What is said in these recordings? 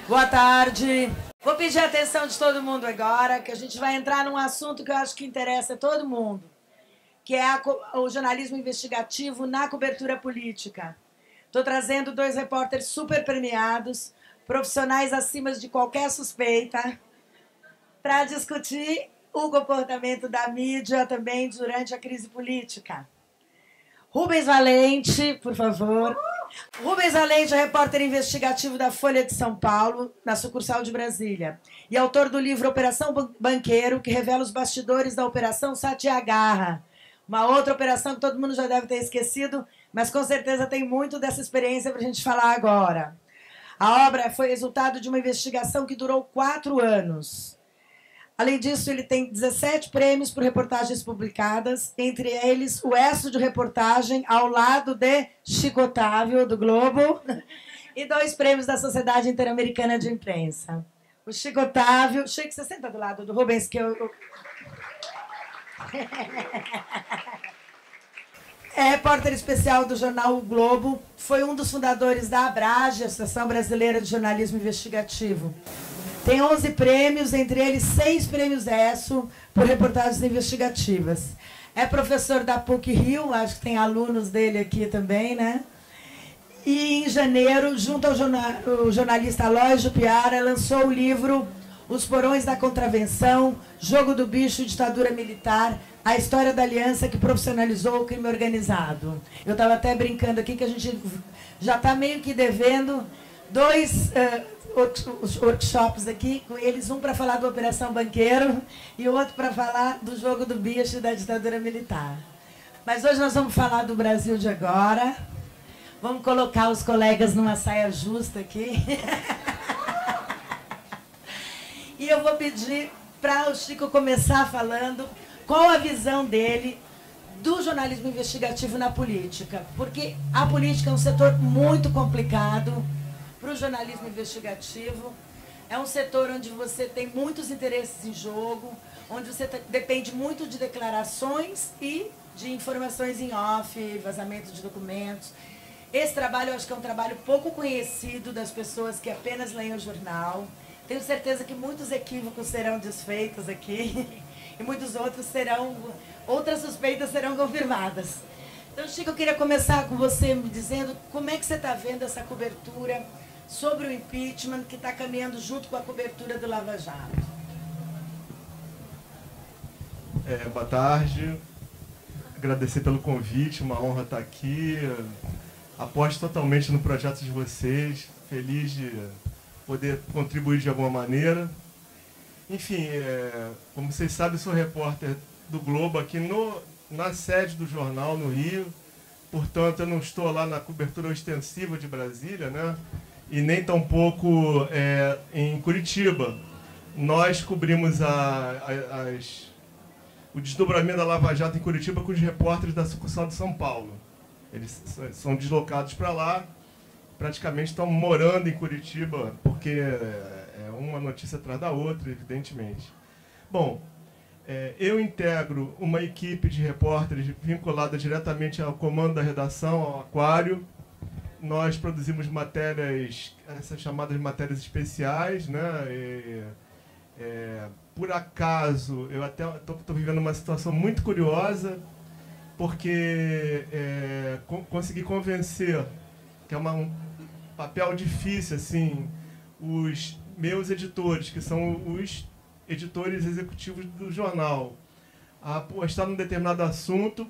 Boa tarde. Vou pedir a atenção de todo mundo agora, que a gente vai entrar num assunto que eu acho que interessa a todo mundo, que é o jornalismo investigativo na cobertura política. Estou trazendo 2 repórteres super premiados, profissionais acima de qualquer suspeita, para discutir o comportamento da mídia também durante a crise política. Rubens Valente, por favor. Rubens Valente é repórter investigativo da Folha de São Paulo, na sucursal de Brasília, e autor do livro Operação Banqueiro, que revela os bastidores da Operação Satyagraha, uma outra operação que todo mundo já deve ter esquecido, mas com certeza tem muito dessa experiência para a gente falar agora. A obra foi resultado de uma investigação que durou 4 anos. Além disso, ele tem 17 prêmios por reportagens publicadas, entre eles o Extra de Reportagem, ao lado de Chico Otávio, do Globo, e 2 prêmios da Sociedade Interamericana de Imprensa. O Chico Otávio... Chico, você senta do lado do Rubens, que eu... É repórter especial do jornal O Globo, foi um dos fundadores da ABRAGE, Associação Brasileira de Jornalismo Investigativo. Tem 11 prêmios, entre eles 6 prêmios ESSO por reportagens investigativas. É professor da PUC-Rio, acho que tem alunos dele aqui também, né? E em janeiro, junto ao jornalista Aloysio Piara, lançou o livro Os Porões da Contravenção, Jogo do Bicho, Ditadura Militar, a história da aliança que profissionalizou o crime organizado. Eu estava até brincando aqui que a gente já está meio que devendo 2... os workshops aqui, com eles, um para falar da Operação Banqueiro e o outro para falar do jogo do bicho e da ditadura militar. Mas hoje nós vamos falar do Brasil de agora. Vamos colocar os colegas numa saia justa aqui. E eu vou pedir para o Chico começar falando qual a visão dele do jornalismo investigativo na política. Porque a política é um setor muito complicado para o jornalismo investigativo. É um setor onde você tem muitos interesses em jogo, onde você depende muito de declarações e de informações em off, vazamento de documentos. Esse trabalho eu acho que é um trabalho pouco conhecido das pessoas que apenas leem o jornal. Tenho certeza que muitos equívocos serão desfeitos aqui e muitos outras suspeitas serão confirmadas. Então, Chico, eu queria começar com você me dizendo como é que você está vendo essa cobertura sobre o impeachment que está caminhando junto com a cobertura do Lava Jato. Boa tarde, agradecer pelo convite, uma honra estar aqui, aposto totalmente no projeto de vocês, feliz de poder contribuir de alguma maneira. Enfim, como vocês sabem, sou repórter do Globo aqui na sede do jornal, no Rio, portanto eu não estou lá na cobertura extensiva de Brasília, né? E nem tampouco em Curitiba. Nós cobrimos o desdobramento da Lava Jato em Curitiba com os repórteres da sucursal de São Paulo. Eles são deslocados para lá, praticamente estão morando em Curitiba, porque é uma notícia atrás da outra, evidentemente. Bom, eu integro uma equipe de repórteres vinculada diretamente ao comando da redação, ao Aquário. Nós produzimos matérias, essas chamadas matérias especiais, né? Por acaso, eu até estou vivendo uma situação muito curiosa, porque consegui convencer, que é um papel difícil, assim, os meus editores, que são os editores executivos do jornal, a apostar num determinado assunto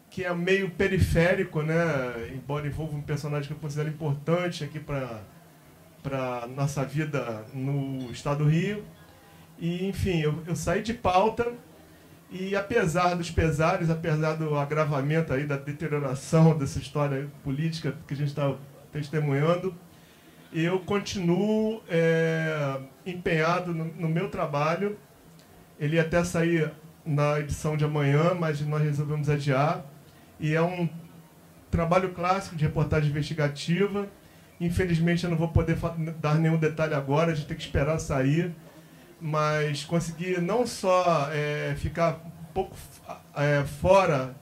que é meio periférico, né? Embora envolva um personagem que eu considero importante aqui para nossa vida no estado do Rio. E, enfim, eu saí de pauta e, apesar dos pesares, apesar do agravamento aí, da deterioração dessa história política que a gente está testemunhando, eu continuo empenhado no meu trabalho. Ele ia até sair na edição de amanhã, mas nós resolvemos adiar. E é um trabalho clássico de reportagem investigativa. Infelizmente, eu não vou poder dar nenhum detalhe agora, a gente tem que esperar sair. Mas consegui não só ficar um pouco fora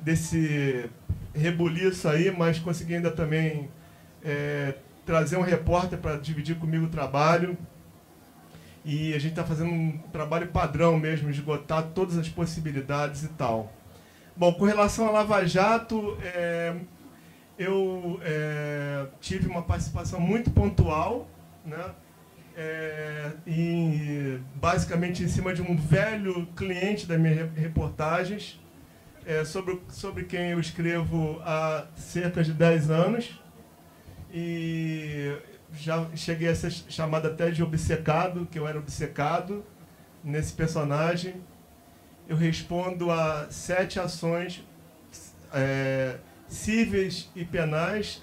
desse rebuliço aí, mas consegui ainda também trazer um repórter para dividir comigo o trabalho. E a gente está fazendo um trabalho padrão mesmo, esgotar todas as possibilidades e tal. Bom, com relação à Lava Jato, eu tive uma participação muito pontual, né? Basicamente em cima de um velho cliente das minhas reportagens, sobre quem eu escrevo há cerca de 10 anos. E já cheguei a ser chamado até de obcecado, que eu era obcecado nesse personagem. Eu respondo a 7 ações cíveis e penais,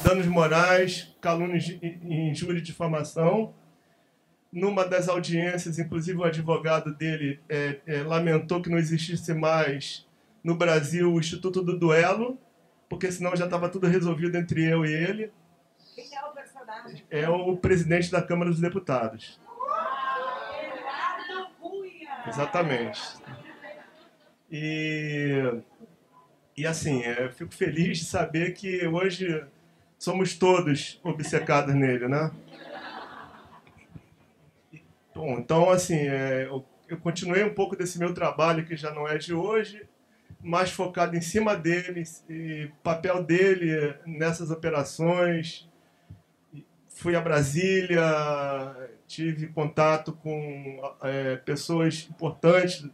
danos morais, calúnias, injúria e difamação. Numa das audiências, inclusive o advogado dele lamentou que não existisse mais no Brasil o Instituto do Duelo, porque senão já estava tudo resolvido entre eu e ele. Quem é o personagem? É o presidente da Câmara dos Deputados. Eduardo Cunha! Exatamente. E assim, eu fico feliz de saber que hoje somos todos obcecados nele, né? Bom, então, assim, eu continuei um pouco desse meu trabalho, que já não é de hoje, mais focado em cima dele, e papel dele nessas operações. Fui a Brasília, tive contato com pessoas importantes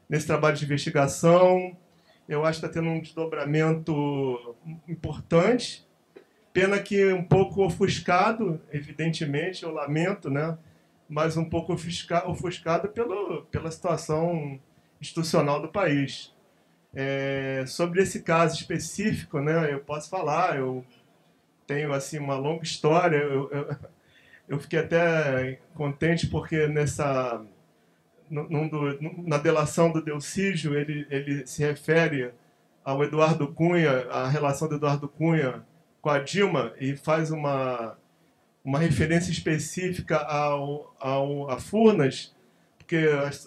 nesse trabalho de investigação. Eu acho que está tendo um desdobramento importante. Pena que um pouco ofuscado, evidentemente, eu lamento, né? Mas um pouco ofuscado pela situação institucional do país. Sobre esse caso específico, né? Eu posso falar, eu tenho assim uma longa história. Eu fiquei até contente porque na delação do Delcídio ele se refere ao Eduardo Cunha, a relação do Eduardo Cunha com a Dilma, e faz uma referência específica a Furnas, porque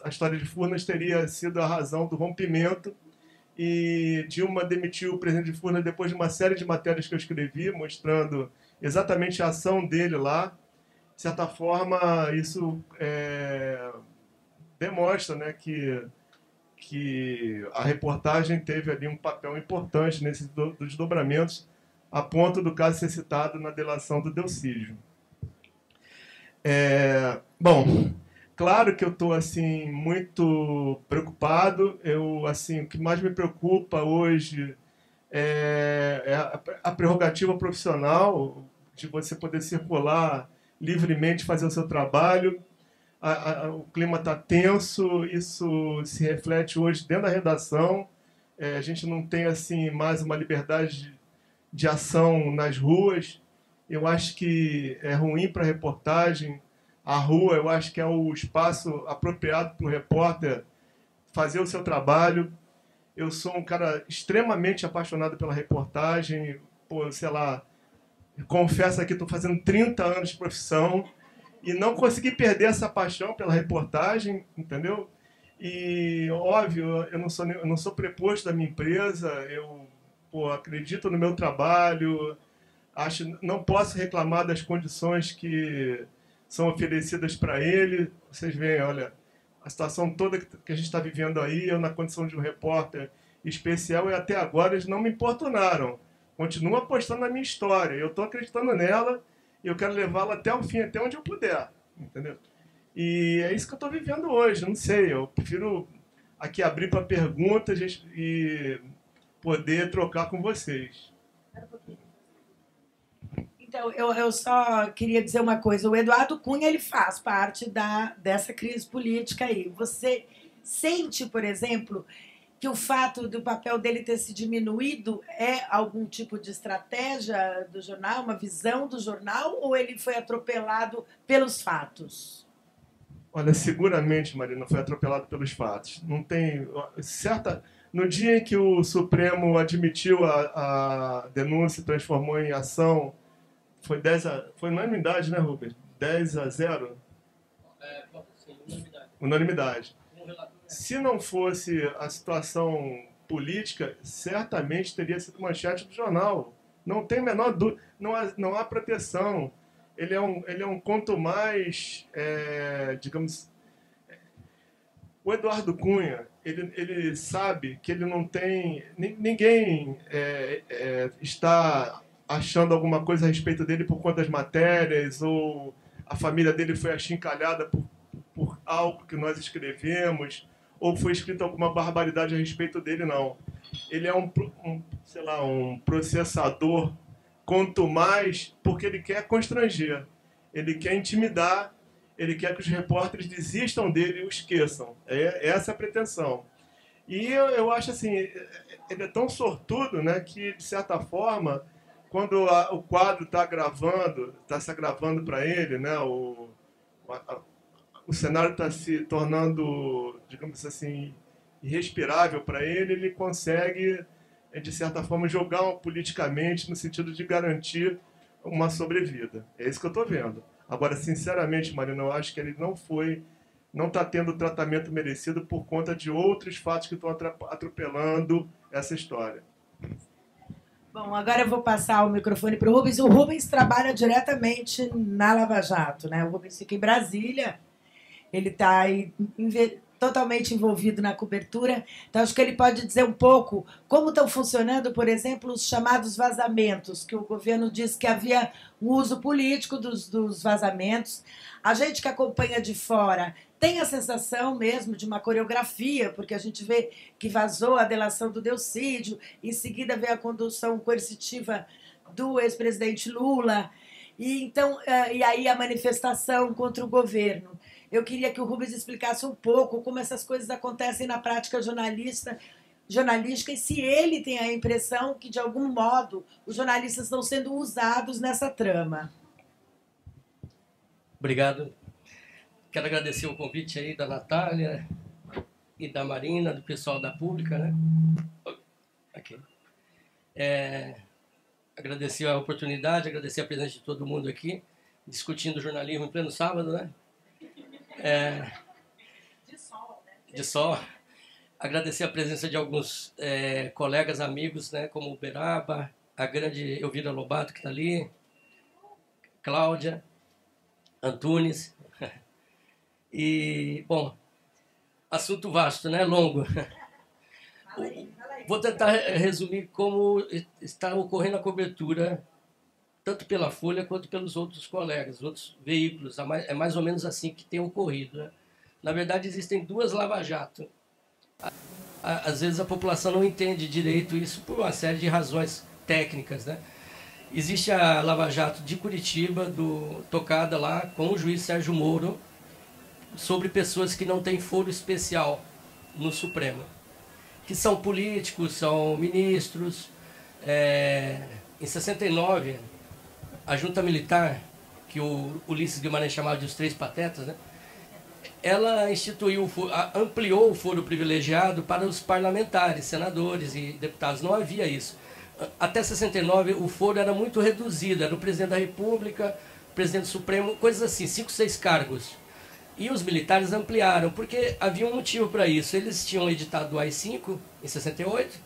a história de Furnas teria sido a razão do rompimento, e Dilma demitiu o presidente de Furnas depois de uma série de matérias que eu escrevi, mostrando exatamente a ação dele lá. De certa forma, isso demonstra, né, que a reportagem teve ali um papel importante nesses desdobramentos, a ponto do caso ser citado na delação do Delcídio. Bom, claro que eu estou assim muito preocupado. O que mais me preocupa hoje é a prerrogativa profissional de você poder circular livremente, fazer o seu trabalho. O clima está tenso, isso se reflete hoje dentro da redação. A gente não tem assim mais uma liberdade de ação nas ruas. Eu acho que é ruim para a reportagem. A rua, eu acho que é o espaço apropriado para o repórter fazer o seu trabalho. Eu sou um cara extremamente apaixonado pela reportagem. Pô, sei lá, confesso aqui, estou fazendo 30 anos de profissão e não consegui perder essa paixão pela reportagem, entendeu? E, óbvio, eu não sou preposto da minha empresa, eu acredito no meu trabalho, não posso reclamar das condições que são oferecidas para ele. Vocês veem, olha, a situação toda que a gente está vivendo aí, eu na condição de um repórter especial, e até agora eles não me importunaram. Continuam apostando na minha história, eu estou acreditando nela e eu quero levá-la até o fim, até onde eu puder, entendeu? E é isso que eu estou vivendo hoje, não sei, eu prefiro aqui abrir para perguntas e poder trocar com vocês. Então, eu só queria dizer uma coisa. O Eduardo Cunha, ele faz parte dessa crise política aí. Você sente, por exemplo, que o fato do papel dele ter se diminuído é algum tipo de estratégia do jornal, uma visão do jornal, ou ele foi atropelado pelos fatos? Olha, seguramente, Marina, foi atropelado pelos fatos. Não tem certa... No dia em que o Supremo admitiu a denúncia e transformou em ação, foi unanimidade, né, Rubens? 10-0? Sim, unanimidade. Unanimidade. Se não fosse a situação política, certamente teria sido manchete do jornal. Não tem a menor dúvida, não há proteção. Ele é um quanto mais, digamos... O Eduardo Cunha, ele sabe que ele não tem... Ninguém está achando alguma coisa a respeito dele por conta das matérias, ou a família dele foi achincalhada por algo que nós escrevemos, ou foi escrita alguma barbaridade a respeito dele, não. Ele é sei lá, um processador, quanto mais, porque ele quer constranger, ele quer intimidar, ele quer que os repórteres desistam dele e o esqueçam. Essa é a pretensão. E eu acho assim, ele é tão sortudo, né, que, de certa forma, quando o quadro está se agravando para ele, né, o cenário está se tornando, digamos assim, irrespirável para ele, ele consegue, de certa forma, jogar politicamente no sentido de garantir uma sobrevida. É isso que eu estou vendo. Agora, sinceramente, Marina, eu acho que ele não está tendo o tratamento merecido por conta de outros fatos que estão atropelando essa história. Bom, agora eu vou passar o microfone para o Rubens. O Rubens trabalha diretamente na Lava Jato, né? O Rubens fica em Brasília, ele está totalmente envolvido na cobertura, então acho que ele pode dizer um pouco como estão funcionando, por exemplo, os chamados vazamentos, que o governo disse que havia um uso político dos vazamentos. A gente que acompanha de fora tem a sensação mesmo de uma coreografia, porque a gente vê que vazou a delação do Delcídio, em seguida veio a condução coercitiva do ex-presidente Lula, e aí a manifestação contra o governo. Eu queria que o Rubens explicasse um pouco como essas coisas acontecem na prática jornalística e se ele tem a impressão que, de algum modo, os jornalistas estão sendo usados nessa trama. Obrigado. Quero agradecer o convite aí da Natália e da Marina, do pessoal da Pública, né? Aqui. Agradecer a oportunidade, agradecer a presença de todo mundo aqui, discutindo jornalismo em pleno sábado, né? De sol, né? De sol. Agradecer a presença de alguns colegas, amigos, né? Como o Beraba, a grande Elvira Lobato, que está ali, Cláudia, Antunes. E, bom, assunto vasto, né? Longo. Fala aí. Vou tentar resumir como está ocorrendo a cobertura, tanto pela Folha quanto pelos outros colegas, outros veículos. É mais ou menos assim que tem ocorrido, né? Na verdade, existem duas lava-jato. Às vezes a população não entende direito isso por uma série de razões técnicas, né? Existe a lava-jato de Curitiba, tocada lá com o juiz Sérgio Moro, sobre pessoas que não têm foro especial no Supremo, que são políticos, são ministros. Em 69, a junta militar, que o Ulisses Guimarães chamava de os Três Patetas, né? Ela ampliou o foro privilegiado para os parlamentares, senadores e deputados. Não havia isso. Até 69, o foro era muito reduzido. Era o presidente da República, o presidente do Supremo, coisas assim, 5, 6 cargos. E os militares ampliaram, porque havia um motivo para isso. Eles tinham editado o AI-5, em 68,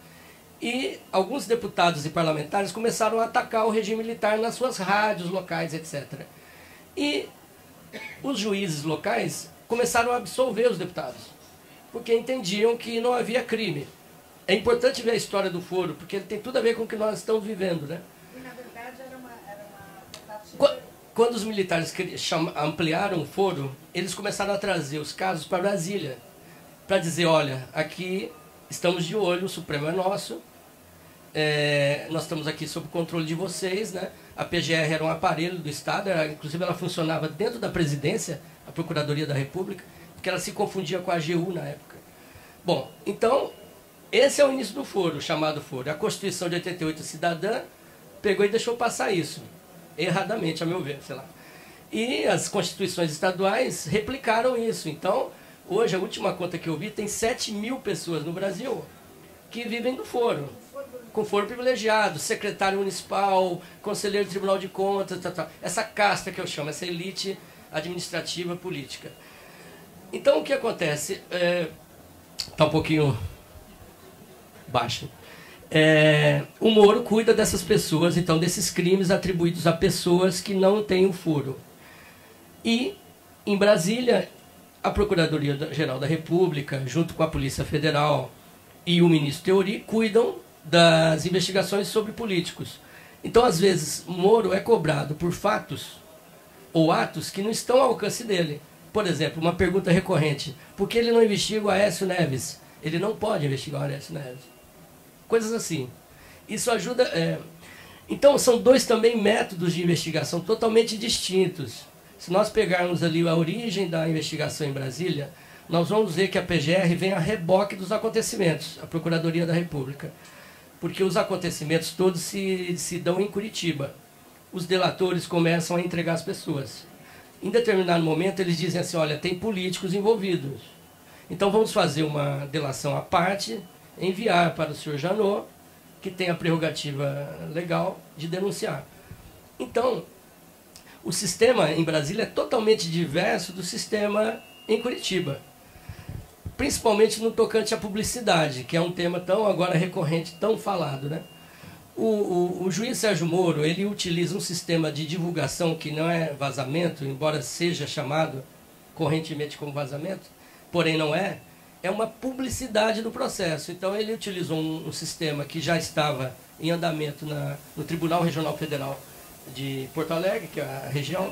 e alguns deputados e parlamentares começaram a atacar o regime militar nas suas rádios locais, etc. E os juízes locais começaram a absolver os deputados, porque entendiam que não havia crime. É importante ver a história do foro, porque ele tem tudo a ver com o que nós estamos vivendo, né? E, na verdade, era uma Quando os militares ampliaram o foro, eles começaram a trazer os casos para Brasília, para dizer, olha, aqui estamos de olho, o Supremo é nosso, nós estamos aqui sob controle de vocês, né? A PGR era um aparelho do Estado, inclusive ela funcionava dentro da presidência, a Procuradoria da República, porque ela se confundia com a AGU na época. Bom, então, esse é o início do foro, o chamado foro. A Constituição de 88 cidadã pegou e deixou passar isso, erradamente, a meu ver, sei lá. E as constituições estaduais replicaram isso. Então, hoje, a última conta que eu vi, tem 7 mil pessoas no Brasil que vivem do foro, com foro privilegiado, secretário municipal, conselheiro do Tribunal de Contas, essa casta que eu chamo, essa elite administrativa política. Então, o que acontece? Está um pouquinho baixo. o Moro cuida dessas pessoas, então, desses crimes atribuídos a pessoas que não têm o furo. E, em Brasília, a Procuradoria-Geral da República, junto com a Polícia Federal e o ministro Teori, cuidam das investigações sobre políticos. Então, às vezes, Moro é cobrado por fatos ou atos que não estão ao alcance dele. Por exemplo, uma pergunta recorrente: por que ele não investiga o Aécio Neves? Ele não pode investigar o Aécio Neves. Coisas assim. Isso ajuda... Então, são dois também métodos de investigação totalmente distintos. Se nós pegarmos ali a origem da investigação em Brasília, nós vamos ver que a PGR vem a reboque dos acontecimentos, a Procuradoria da República. Porque os acontecimentos todos se dão em Curitiba. Os delatores começam a entregar as pessoas. Em determinado momento, eles dizem assim: olha, tem políticos envolvidos. Então, vamos fazer uma delação à parte, enviar para o senhor Janot, que tem a prerrogativa legal de denunciar. Então, o sistema em Brasília é totalmente diverso do sistema em Curitiba. Principalmente no tocante à publicidade, que é um tema tão agora recorrente, tão falado, né? O juiz Sérgio Moro, ele utiliza um sistema de divulgação que não é vazamento, embora seja chamado correntemente como vazamento, porém não é uma publicidade do processo. Então ele utilizou um sistema que já estava em andamento no Tribunal Regional Federal de Porto Alegre, que é a região,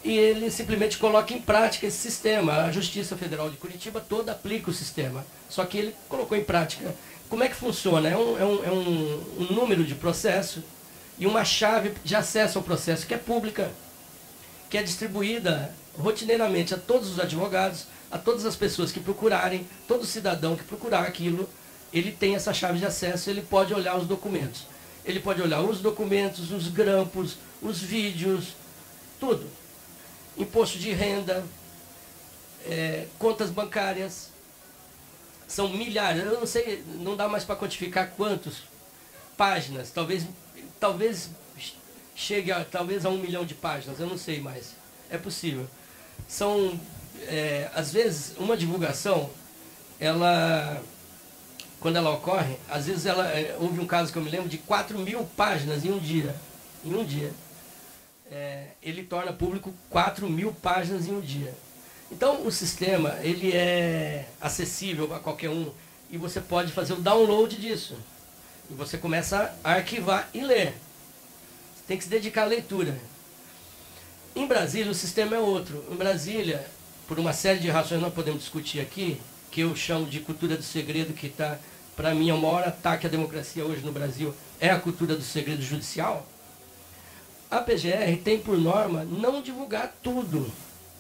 e ele simplesmente coloca em prática esse sistema. A Justiça Federal de Curitiba toda aplica o sistema, só que ele colocou em prática. Como é que funciona? É um número de processo e uma chave de acesso ao processo que é pública, que é distribuída rotineiramente a todos os advogados, a todas as pessoas que procurarem, todo cidadão que procurar aquilo, ele tem essa chave de acesso, ele pode olhar os documentos. Ele pode olhar os documentos, os grampos, os vídeos, tudo. Imposto de renda, contas bancárias. São milhares, eu não sei, não dá mais para quantificar quantas páginas, talvez chegue a 1 milhão de páginas, eu não sei mais, é possível. São, às vezes, uma divulgação, quando ela ocorre, às vezes houve um caso que eu me lembro de 4.000 páginas em um dia. Ele torna público 4.000 páginas em um dia. Então, o sistema, ele é acessível a qualquer um e você pode fazer o download disso. E você começa a arquivar e ler. Você tem que se dedicar à leitura. Em Brasília, o sistema é outro. Em Brasília, por uma série de razões nós podemos discutir aqui, que eu chamo de cultura do segredo, que está, para mim, é o maior ataque à democracia hoje no Brasil, é a cultura do segredo judicial. A PGR tem por norma não divulgar tudo.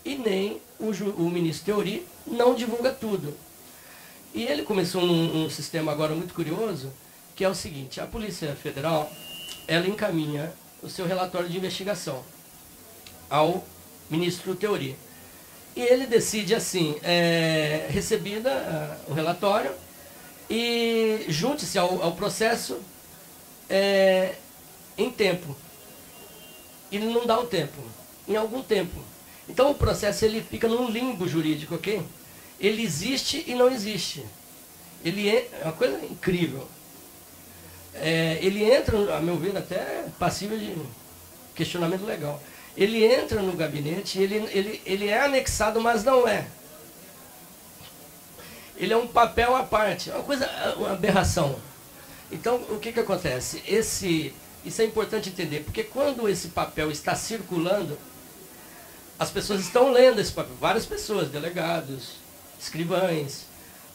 E nem o ministro Teori não divulga tudo. E ele começou um sistema agora muito curioso, que é o seguinte: a Polícia Federal, ela encaminha o seu relatório de investigação ao ministro Teori. E ele decide assim, recebida o relatório, e junte-se ao processo em tempo. Ele não dá o tempo, em algum tempo. Então o processo ele fica num limbo jurídico, ok? Ele existe e não existe. Ele é uma coisa incrível. Ele entra, a meu ver, até passível de questionamento legal. Ele entra no gabinete, ele é anexado, mas não é. Ele é um papel à parte, uma aberração. Então, o que acontece? Isso é importante entender, porque quando esse papel está circulando, as pessoas estão lendo esse papel, várias pessoas, delegados, escrivães,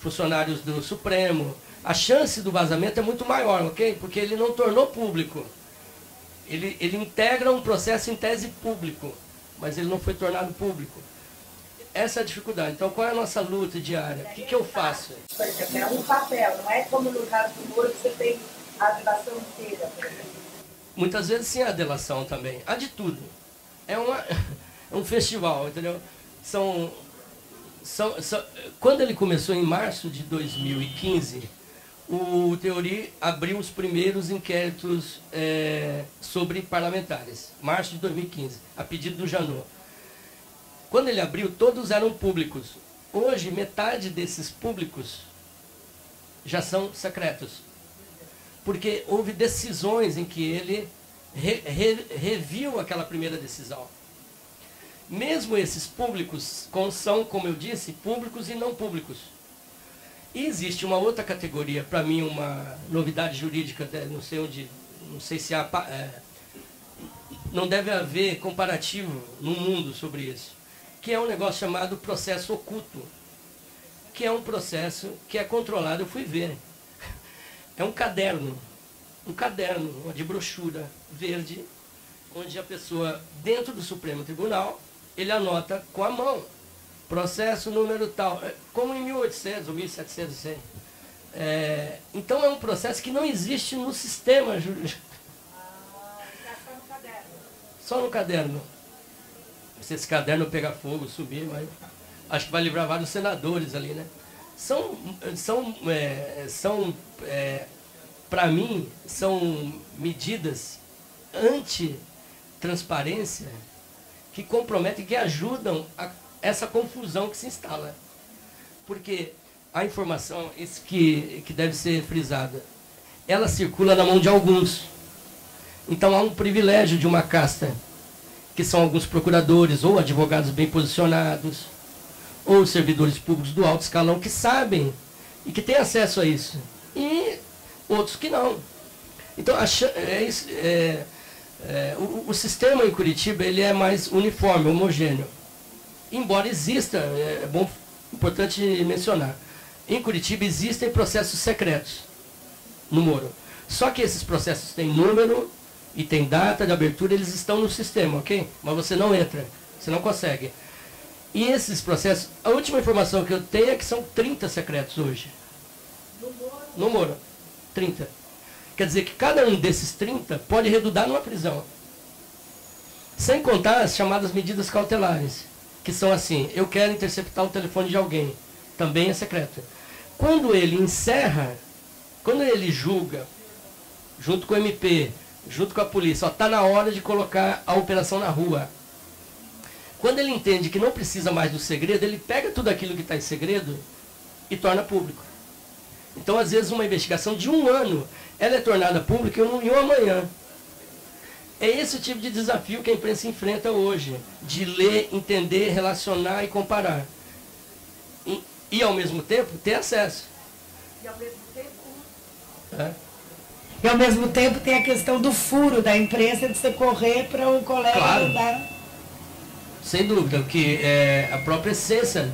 funcionários do Supremo. A chance do vazamento é muito maior, ok? Porque ele não tornou público. Ele integra um processo em tese público, mas ele não foi tornado público. Essa é a dificuldade. Então, qual é a nossa luta diária? O que eu faço? Por exemplo, é um papel, não é como no caso do Moro, que você tem a delação inteira, por exemplo. Muitas vezes sim, a delação também. Há de tudo. É um festival, entendeu? Quando ele começou em março de 2015, o Teori abriu os primeiros inquéritos sobre parlamentares. Março de 2015, a pedido do Janot. Quando ele abriu, todos eram públicos. Hoje, metade desses públicos já são secretos. porque houve decisões em que ele reviu aquela primeira decisão. Mesmo esses públicos são, como eu disse, públicos e não públicos. E existe uma outra categoria, para mim uma novidade jurídica, não sei onde, não sei se há, não deve haver comparativo no mundo sobre isso, que é um negócio chamado processo oculto, que é um processo que é controlado, eu fui ver. É um caderno de brochura verde, onde a pessoa, dentro do Supremo Tribunal, ele anota com a mão, processo número tal, como em 1800 ou 1700, sei. Então é um processo que não existe no sistema jurídico. Só no caderno. Só no caderno. Se esse caderno pegar fogo, subir, mas acho que vai livrar vários senadores ali, né? Para mim, são medidas anti-transparência que comprometem, que ajudam essa confusão que se instala. Porque a informação, isso que deve ser frisada, ela circula na mão de alguns. Então há um privilégio de uma casta, que são alguns procuradores ou advogados bem posicionados, ou servidores públicos do alto escalão que sabem e que têm acesso a isso. E outros que não. Então, o sistema em Curitiba ele é mais uniforme, homogêneo. Embora exista, importante mencionar, em Curitiba existem processos secretos no Moro. Só que esses processos têm número e tem data de abertura, eles estão no sistema, ok? Mas você não entra, você não consegue. E esses processos, a última informação que eu tenho é que são 30 secretos hoje. No Moro. 30. Quer dizer que cada um desses 30 pode redundar numa prisão. Sem contar as chamadas medidas cautelares, que são assim, eu quero interceptar o telefone de alguém, também é secreto. Quando ele encerra, quando ele julga, junto com o MP, junto com a polícia, está na hora de colocar a operação na rua. Quando ele entende que não precisa mais do segredo, ele pega tudo aquilo que está em segredo e torna público. Então, às vezes, uma investigação de 1 ano, ela é tornada pública em um amanhã. É esse o tipo de desafio que a imprensa enfrenta hoje, de ler, entender, relacionar e comparar. E ao mesmo tempo, ter acesso. E ao mesmo tempo tem a questão do furo da imprensa, de você correr para o colega dar... Sem dúvida, que é a própria essência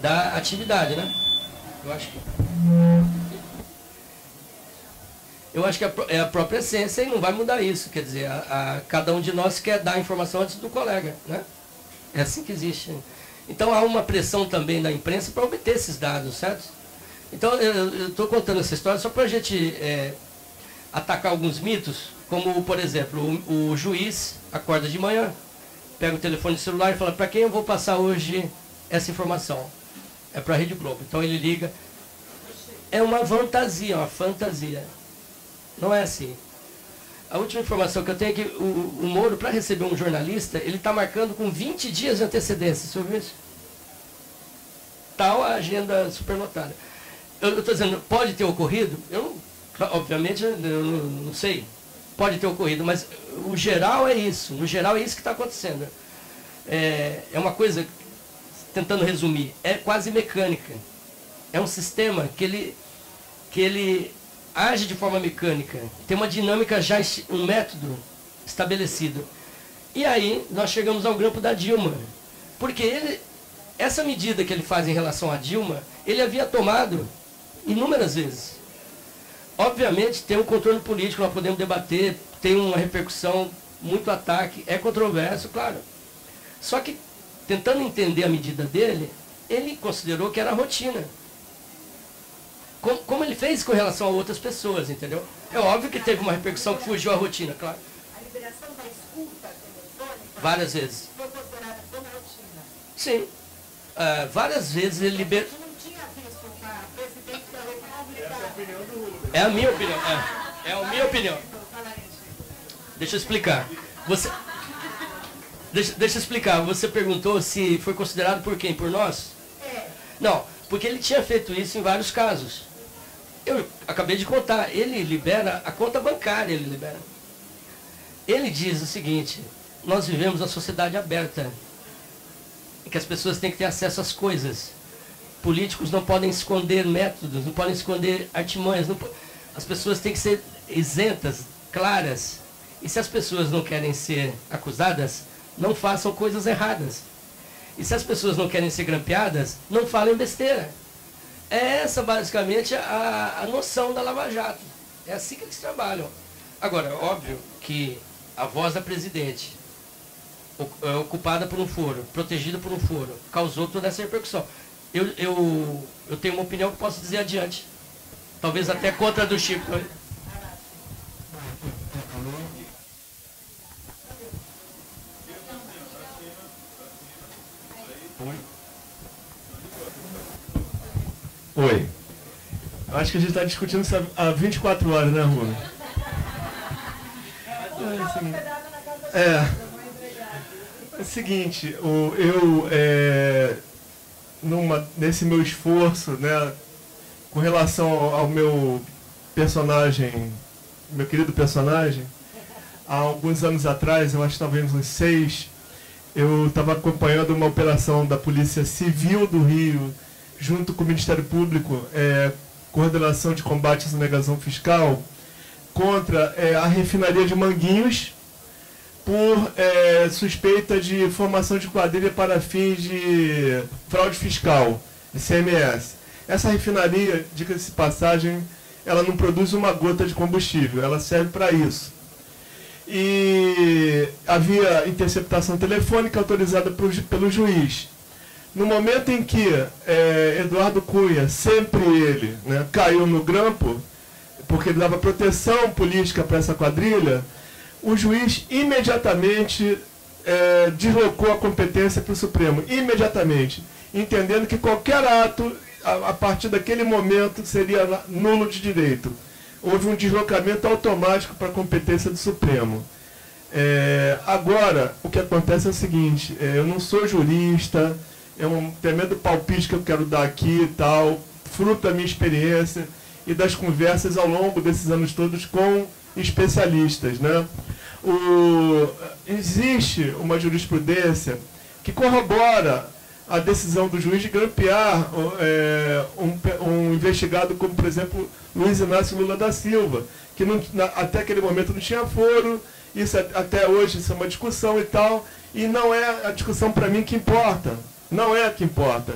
da atividade, né? Eu acho que é a própria essência e não vai mudar isso. Quer dizer, cada um de nós quer dar a informação antes do colega, né? É assim que existe. Então há uma pressão também da imprensa para obter esses dados, certo? Então eu estou contando essa história só para a gente atacar alguns mitos, como, por exemplo, o juiz acorda de manhã, pega o telefone celular e fala, para quem eu vou passar hoje essa informação? É para a Rede Globo. Então ele liga. É uma fantasia, uma fantasia. Não é assim. A última informação que eu tenho é que o Moro, para receber um jornalista, ele está marcando com 20 dias de antecedência. Você ouviu isso? Tal a agenda superlotada. Eu estou dizendo, pode ter ocorrido? Obviamente, eu não sei. Pode ter ocorrido, mas o geral é isso. No geral é isso que está acontecendo. É uma coisa, tentando resumir, é quase mecânica. É um sistema que ele age de forma mecânica. Tem uma dinâmica já, um método estabelecido. E aí nós chegamos ao grampo da Dilma. Porque essa medida que ele faz em relação à Dilma, ele havia tomado inúmeras vezes. Obviamente tem um contorno político, nós podemos debater, tem uma repercussão, muito ataque, é controverso, claro. Só que, tentando entender a medida dele, ele considerou que era rotina. Como ele fez com relação a outras pessoas, entendeu? É óbvio que teve uma repercussão que fugiu à rotina, claro. A liberação da escuta telefônica várias vezes. Foi considerada como rotina. Sim. Várias vezes ele liberou. Não tinha visto uma presidente da República. Essa é a opinião do Rubens. É a minha opinião. É a minha opinião. Deixa eu explicar. Deixa eu explicar. Você perguntou se foi considerado por quem? Por nós? É. Não, porque ele tinha feito isso em vários casos. Eu acabei de contar, ele libera a conta bancária, ele libera. Ele diz o seguinte: nós vivemos uma sociedade aberta, em que as pessoas têm que ter acesso às coisas. Políticos não podem esconder métodos, não podem esconder artimanhas. As pessoas têm que ser isentas, claras. E se as pessoas não querem ser acusadas, não façam coisas erradas. E se as pessoas não querem ser grampeadas, não falem besteira. É essa basicamente a noção da Lava Jato. É assim que eles trabalham. Agora, óbvio que a voz da presidente, ocupada por um foro, protegida por um foro, causou toda essa repercussão. Eu tenho uma opinião que posso dizer adiante. Talvez até contra a do Chico. Oi. Acho que a gente está discutindo isso há 24 horas, né, Runa? É o seguinte, nesse meu esforço, né, com relação ao meu personagem, meu querido personagem, há alguns anos atrás, eu acho que talvez uns 6, eu estava acompanhando uma operação da Polícia Civil do Rio, junto com o Ministério Público, coordenação de combate à sonegação fiscal, contra a refinaria de Manguinhos, por suspeita de formação de quadrilha para fins de fraude fiscal, ICMS. Essa refinaria, diga-se de passagem, ela não produz uma gota de combustível, ela serve para isso. E havia interceptação telefônica autorizada pelo juiz. No momento em que Eduardo Cunha, sempre ele, né, caiu no grampo, porque ele dava proteção política para essa quadrilha, o juiz imediatamente deslocou a competência para o Supremo, imediatamente, entendendo que qualquer ato, a partir daquele momento, seria nulo de direito. Houve um deslocamento automático para a competência do Supremo. Agora, o que acontece é o seguinte, eu não sou jurista, é um tremendo palpite que eu quero dar aqui e tal, fruto da minha experiência e das conversas ao longo desses anos todos com especialistas, né? Existe uma jurisprudência que corrobora a decisão do juiz de grampear um investigado como, por exemplo, Luiz Inácio Lula da Silva, que até aquele momento não tinha foro, isso até hoje isso é uma discussão e tal, e não é a discussão para mim que importa. Não é a que importa.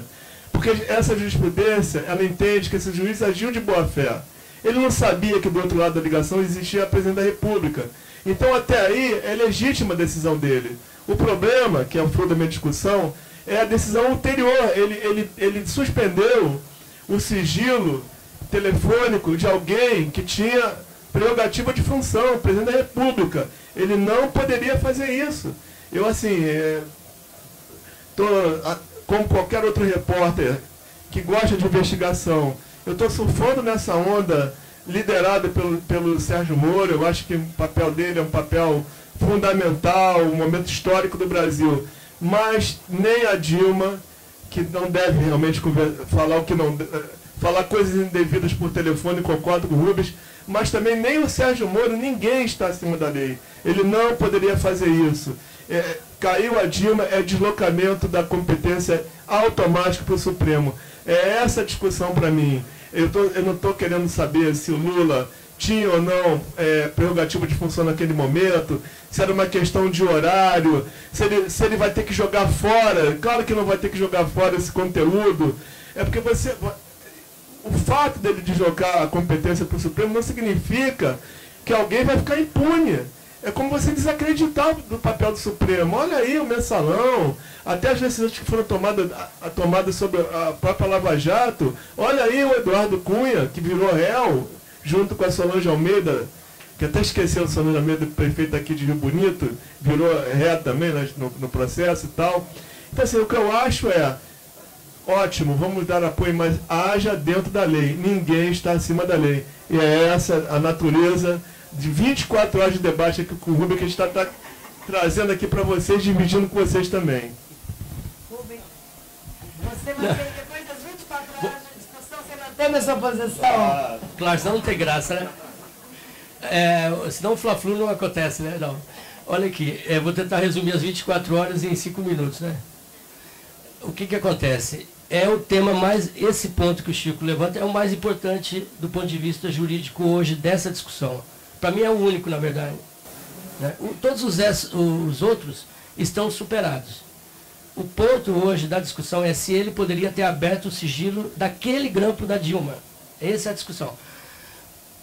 Porque essa jurisprudência, ela entende que esse juiz agiu de boa fé. Ele não sabia que do outro lado da ligação existia a presidente da República. Então, até aí, é legítima a decisão dele. O problema, que é o fruto da minha discussão, é a decisão anterior. Ele suspendeu o sigilo telefônico de alguém que tinha prerrogativa de função, presidente da República. Ele não poderia fazer isso. Eu, assim... como qualquer outro repórter que gosta de investigação, eu estou surfando nessa onda liderada pelo Sérgio Moro. Eu acho que o papel dele é um papel fundamental, um momento histórico do Brasil. Mas nem a Dilma, que não deve realmente falar coisas indevidas por telefone, concordo com o Rubens, mas também nem o Sérgio Moro, ninguém está acima da lei. Ele não poderia fazer isso. Caiu a Dilma, é deslocamento da competência automática para o Supremo. É essa a discussão para mim. Eu não estou querendo saber se o Lula tinha ou não prerrogativa de função naquele momento, se era uma questão de horário, se ele vai ter que jogar fora. Claro que não vai ter que jogar fora esse conteúdo. É porque o fato dele deslocar a competência para o Supremo não significa que alguém vai ficar impune. É como você desacreditar do papel do Supremo. Olha aí o mensalão, até as decisões que foram tomadas sobre a própria Lava Jato. Olha aí o Eduardo Cunha, que virou réu, junto com a Solange Almeida, que até esqueceu a Solange Almeida, prefeita aqui de Rio Bonito, virou ré também, né, no processo e tal. Então, assim, o que eu acho ótimo, vamos dar apoio, mas haja dentro da lei. Ninguém está acima da lei. E é essa a natureza de 24 horas de debate aqui com o Rubens, que a gente está trazendo aqui para vocês, dividindo com vocês também. Rubens, você mantém, depois das 24 horas de discussão, você mantém Tome a sua posição. Claro, senão não tem graça, né? Senão o Fla-Flu não acontece, né? Não. Olha aqui, vou tentar resumir as 24 horas em 5 minutos, né? O que acontece? É o tema mais... Esse ponto que o Chico levanta é o mais importante do ponto de vista jurídico hoje dessa discussão. Para mim é o único, na verdade. Né? Todos os outros estão superados. O ponto hoje da discussão é se ele poderia ter aberto o sigilo daquele grampo da Dilma. Essa é a discussão.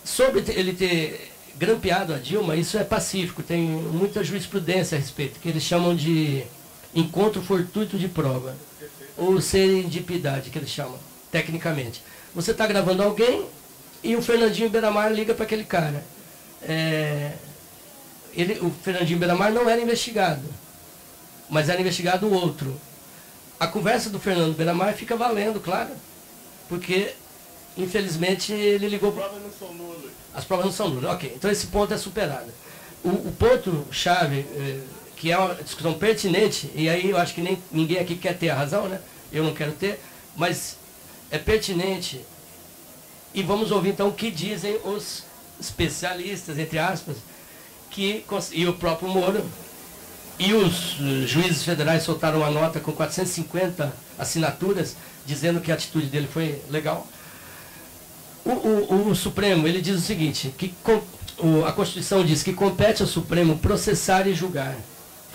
Sobre ele ter grampeado a Dilma, isso é pacífico, tem muita jurisprudência a respeito, que eles chamam de encontro fortuito de prova, ou serendipidade, que eles chamam, tecnicamente. Você está gravando alguém e o Fernandinho Beiramar liga para aquele cara. O Fernandinho Beiramar não era investigado, mas era investigado o outro. A conversa do Fernando Beiramar fica valendo, claro, porque, infelizmente, ele ligou... As provas não são nulas. As provas não são nulas, ok. Então esse ponto é superado. O ponto-chave, que é uma discussão pertinente, e aí eu acho que ninguém aqui quer ter a razão, né? Eu não quero ter, mas é pertinente. E vamos ouvir então o que dizem os especialistas, entre aspas, e o próprio Moro, e os juízes federais soltaram uma nota com 450 assinaturas, dizendo que a atitude dele foi legal. O Supremo, ele diz o seguinte, que a Constituição diz que compete ao Supremo processar e julgar.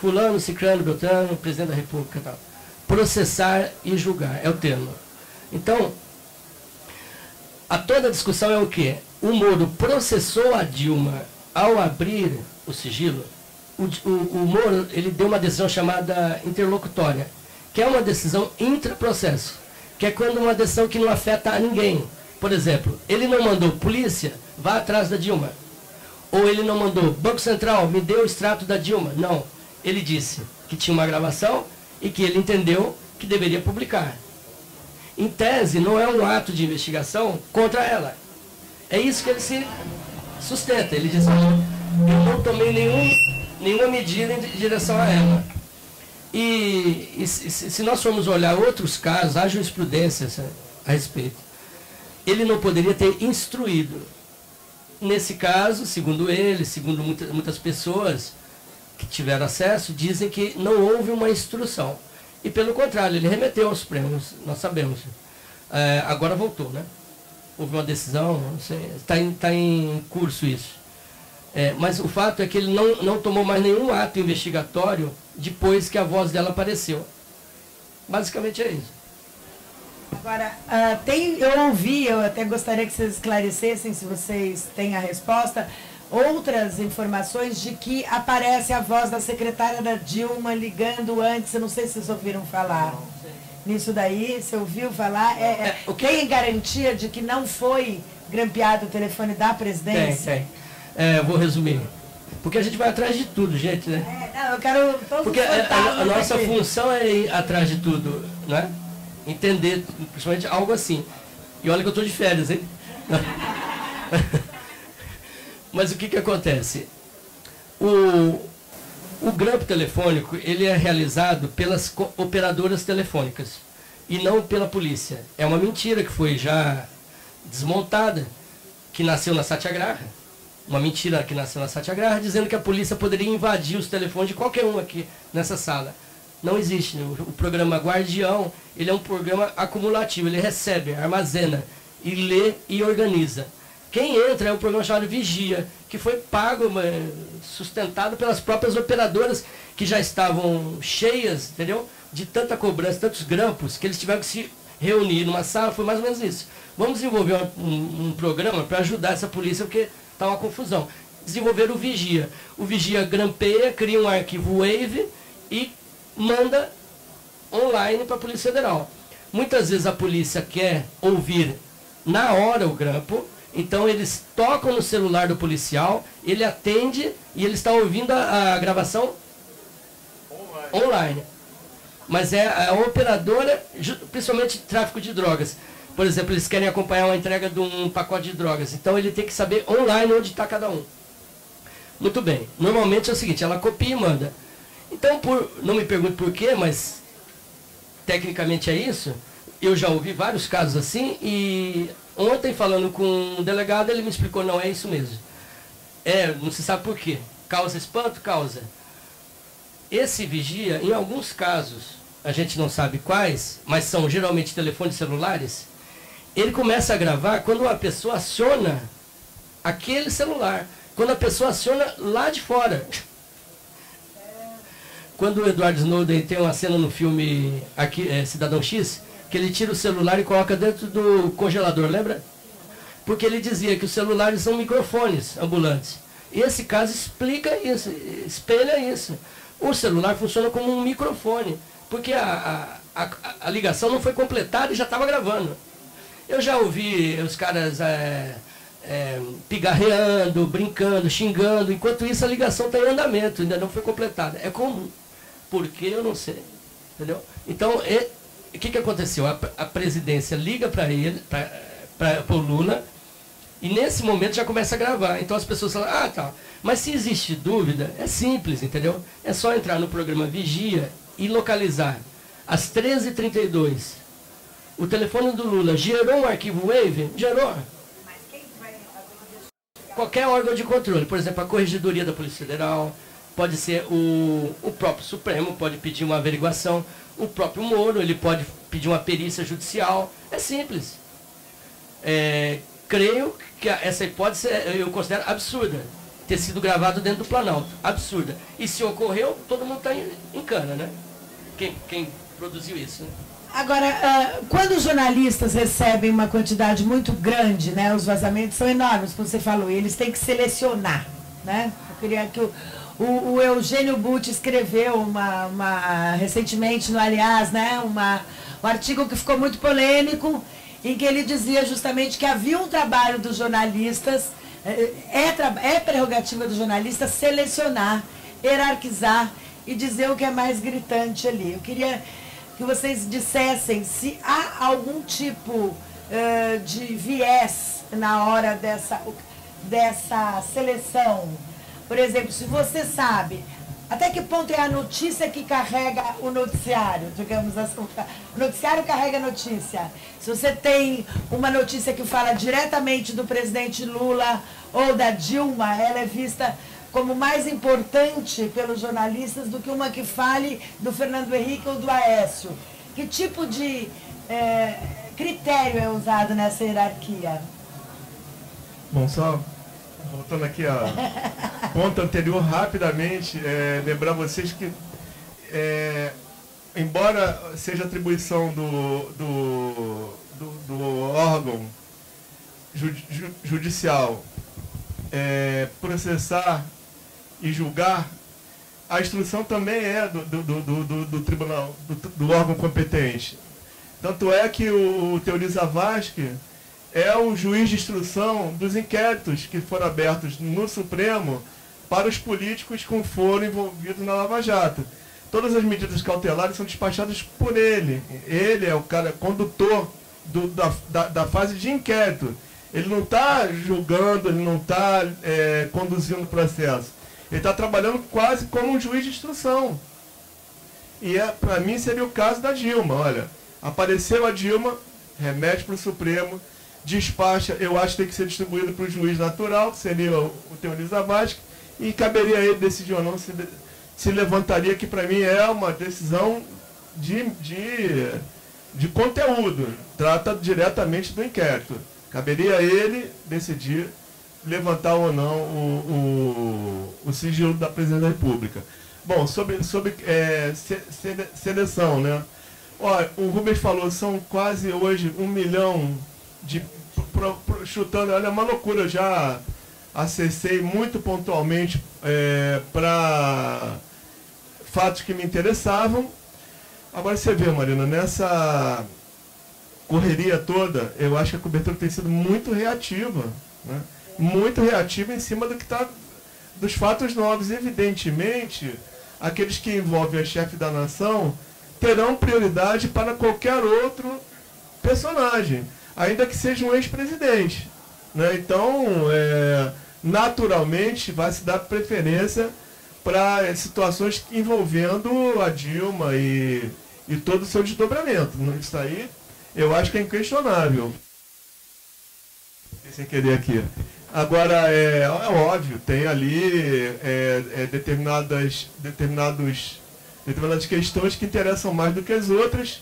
Fulano, Cicrano, Beltrano, presidente da República, tal. Processar e julgar, é o termo. Então, toda a discussão é o quê? O Moro processou a Dilma ao abrir o sigilo. O Moro, ele deu uma decisão chamada interlocutória, que é uma decisão intraprocesso, que é quando uma decisão que não afeta a ninguém. Por exemplo, ele não mandou polícia, vá atrás da Dilma. Ou ele não mandou, Banco Central, me dê o extrato da Dilma. Não. Ele disse que tinha uma gravação e que ele entendeu que deveria publicar. Em tese, não é um ato de investigação contra ela. É isso que ele se sustenta. Ele diz, eu não tomei nenhuma medida em direção a ela. E se nós formos olhar outros casos, há jurisprudência a respeito. Ele não poderia ter instruído. Nesse caso, segundo ele, segundo muitas pessoas que tiveram acesso, dizem que não houve uma instrução. E pelo contrário, ele remeteu aos Supremos, nós sabemos. Agora voltou, né? Houve uma decisão, não sei, está em curso isso. Mas o fato é que ele não tomou mais nenhum ato investigatório depois que a voz dela apareceu. Basicamente é isso. Agora, eu até gostaria que vocês esclarecessem, se vocês têm a resposta, outras informações de que aparece a voz da secretária da Dilma ligando antes, eu não sei se vocês ouviram falar nisso daí, você ouviu falar? Tem garantia de que não foi grampeado o telefone da presidência? Tem. Vou resumir. Porque a gente vai atrás de tudo, gente, né? Não, eu quero todos porque a nossa função é ir atrás de tudo, né? Entender, principalmente algo assim. E olha que eu estou de férias, hein? Mas o que acontece? O grampo telefônico, ele é realizado pelas operadoras telefônicas e não pela polícia. É uma mentira que foi já desmontada, que nasceu na Satyagraha. Uma mentira que nasceu na Satyagraha, dizendo que a polícia poderia invadir os telefones de qualquer um aqui nessa sala. Não existe. O programa Guardião, ele é um programa acumulativo, ele recebe, armazena, e lê e organiza. Quem entra é um programa chamado Vigia, que foi pago, sustentado pelas próprias operadoras, que já estavam cheias, entendeu? De tanta cobrança, tantos grampos, que eles tiveram que se reunir numa sala, foi mais ou menos isso. Vamos desenvolver um programa para ajudar essa polícia, porque está uma confusão. Desenvolver o Vigia. O Vigia grampeia, cria um arquivo Wave e manda online para a Polícia Federal. Muitas vezes a polícia quer ouvir na hora o grampo, então eles tocam no celular do policial, ele atende e ele está ouvindo a gravação online. Mas é a operadora, principalmente tráfico de drogas. Por exemplo, eles querem acompanhar uma entrega de um pacote de drogas, então ele tem que saber online onde está cada um. Muito bem. Normalmente é o seguinte, ela copia e manda. Então, não me pergunte por quê, mas tecnicamente é isso. Eu já ouvi vários casos assim e Ontem, falando com um delegado, ele me explicou, não, é isso mesmo. Não se sabe por quê. Causa espanto? Causa. Esse vigia, em alguns casos, a gente não sabe quais, mas são geralmente telefones celulares, ele começa a gravar quando uma pessoa aciona aquele celular. Quando a pessoa aciona lá de fora. Quando o Edward Snowden tem uma cena no filme aqui, Cidadão X, que ele tira o celular e coloca dentro do congelador, lembra? Porque ele dizia que os celulares são microfones ambulantes. E esse caso explica isso, espelha isso. O celular funciona como um microfone, porque a ligação não foi completada e já estava gravando. Eu já ouvi os caras pigarreando, brincando, xingando, enquanto isso a ligação está em andamento, ainda não foi completada. É comum. Por quê? Eu não sei. Entendeu? Então, o que aconteceu? A presidência liga para ele, para o Lula, e nesse momento já começa a gravar. Então as pessoas falam, tá. Mas se existe dúvida, é simples, entendeu? É só entrar no programa Vigia e localizar. Às 13h32, o telefone do Lula gerou um arquivo Wave? Gerou. Qualquer órgão de controle, por exemplo, a Corregedoria da Polícia Federal, pode ser o próprio Supremo, pode pedir uma averiguação, o próprio Moro, ele pode pedir uma perícia judicial. É simples. Creio que essa hipótese eu considero absurda, ter sido gravado dentro do Planalto. Absurda. E se ocorreu, todo mundo está em cana, né? Quem produziu isso, né? Agora, quando os jornalistas recebem uma quantidade muito grande, né, os vazamentos são enormes, como você falou, e eles têm que selecionar, né? Eu queria que o Eugênio Butti escreveu recentemente no Aliás, né, um artigo que ficou muito polêmico, em que ele dizia justamente que havia um trabalho dos jornalistas, é prerrogativa do jornalista selecionar, hierarquizar e dizer o que é mais gritante ali. Eu queria que vocês dissessem se há algum tipo de viés na hora dessa seleção. Por exemplo, se você sabe até que ponto é a notícia que carrega o noticiário, digamos assim, o noticiário carrega a notícia. Se você tem uma notícia que fala diretamente do presidente Lula ou da Dilma, ela é vista como mais importante pelos jornalistas do que uma que fale do Fernando Henrique ou do Aécio. Que tipo de critério é usado nessa hierarquia? Bom, só voltando aqui ao ponto anterior, rapidamente, lembrar vocês que, embora seja atribuição do órgão judicial processar e julgar, a instrução também é do tribunal, do órgão competente. Tanto é que o Teori Zavascki é o juiz de instrução dos inquéritos que foram abertos no Supremo para os políticos que foram envolvidos na Lava Jato. Todas as medidas cautelares são despachadas por ele. Ele é o cara condutor da fase de inquérito. Ele não está julgando, ele não está conduzindo o processo. Ele está trabalhando quase como um juiz de instrução. E para mim seria o caso da Dilma. Olha, apareceu a Dilma, remete para o Supremo, despacha, eu acho que tem que ser distribuído para o juiz natural, que seria o Teori Zavascki, e caberia a ele decidir ou não se levantaria, que para mim é uma decisão de conteúdo, trata diretamente do inquérito. Caberia a ele decidir levantar ou não o sigilo da Presidência da República. Bom, sobre seleção, né? Olha, o Rubens falou, são quase hoje 1 milhão chutando, olha, é uma loucura. Eu já acessei muito pontualmente para fatos que me interessavam. Agora você vê, Marina, nessa correria toda, eu acho que a cobertura tem sido muito reativa, né? Muito reativa em cima dos fatos novos. Evidentemente, aqueles que envolvem a chefe da nação terão prioridade para qualquer outro personagem, ainda que seja um ex-presidente, né? Então, naturalmente, vai se dar preferência para situações envolvendo a Dilma e todo o seu desdobramento. Isso aí, eu acho que é inquestionável. sem querer aqui. Agora, é óbvio, tem ali determinadas questões que interessam mais do que as outras.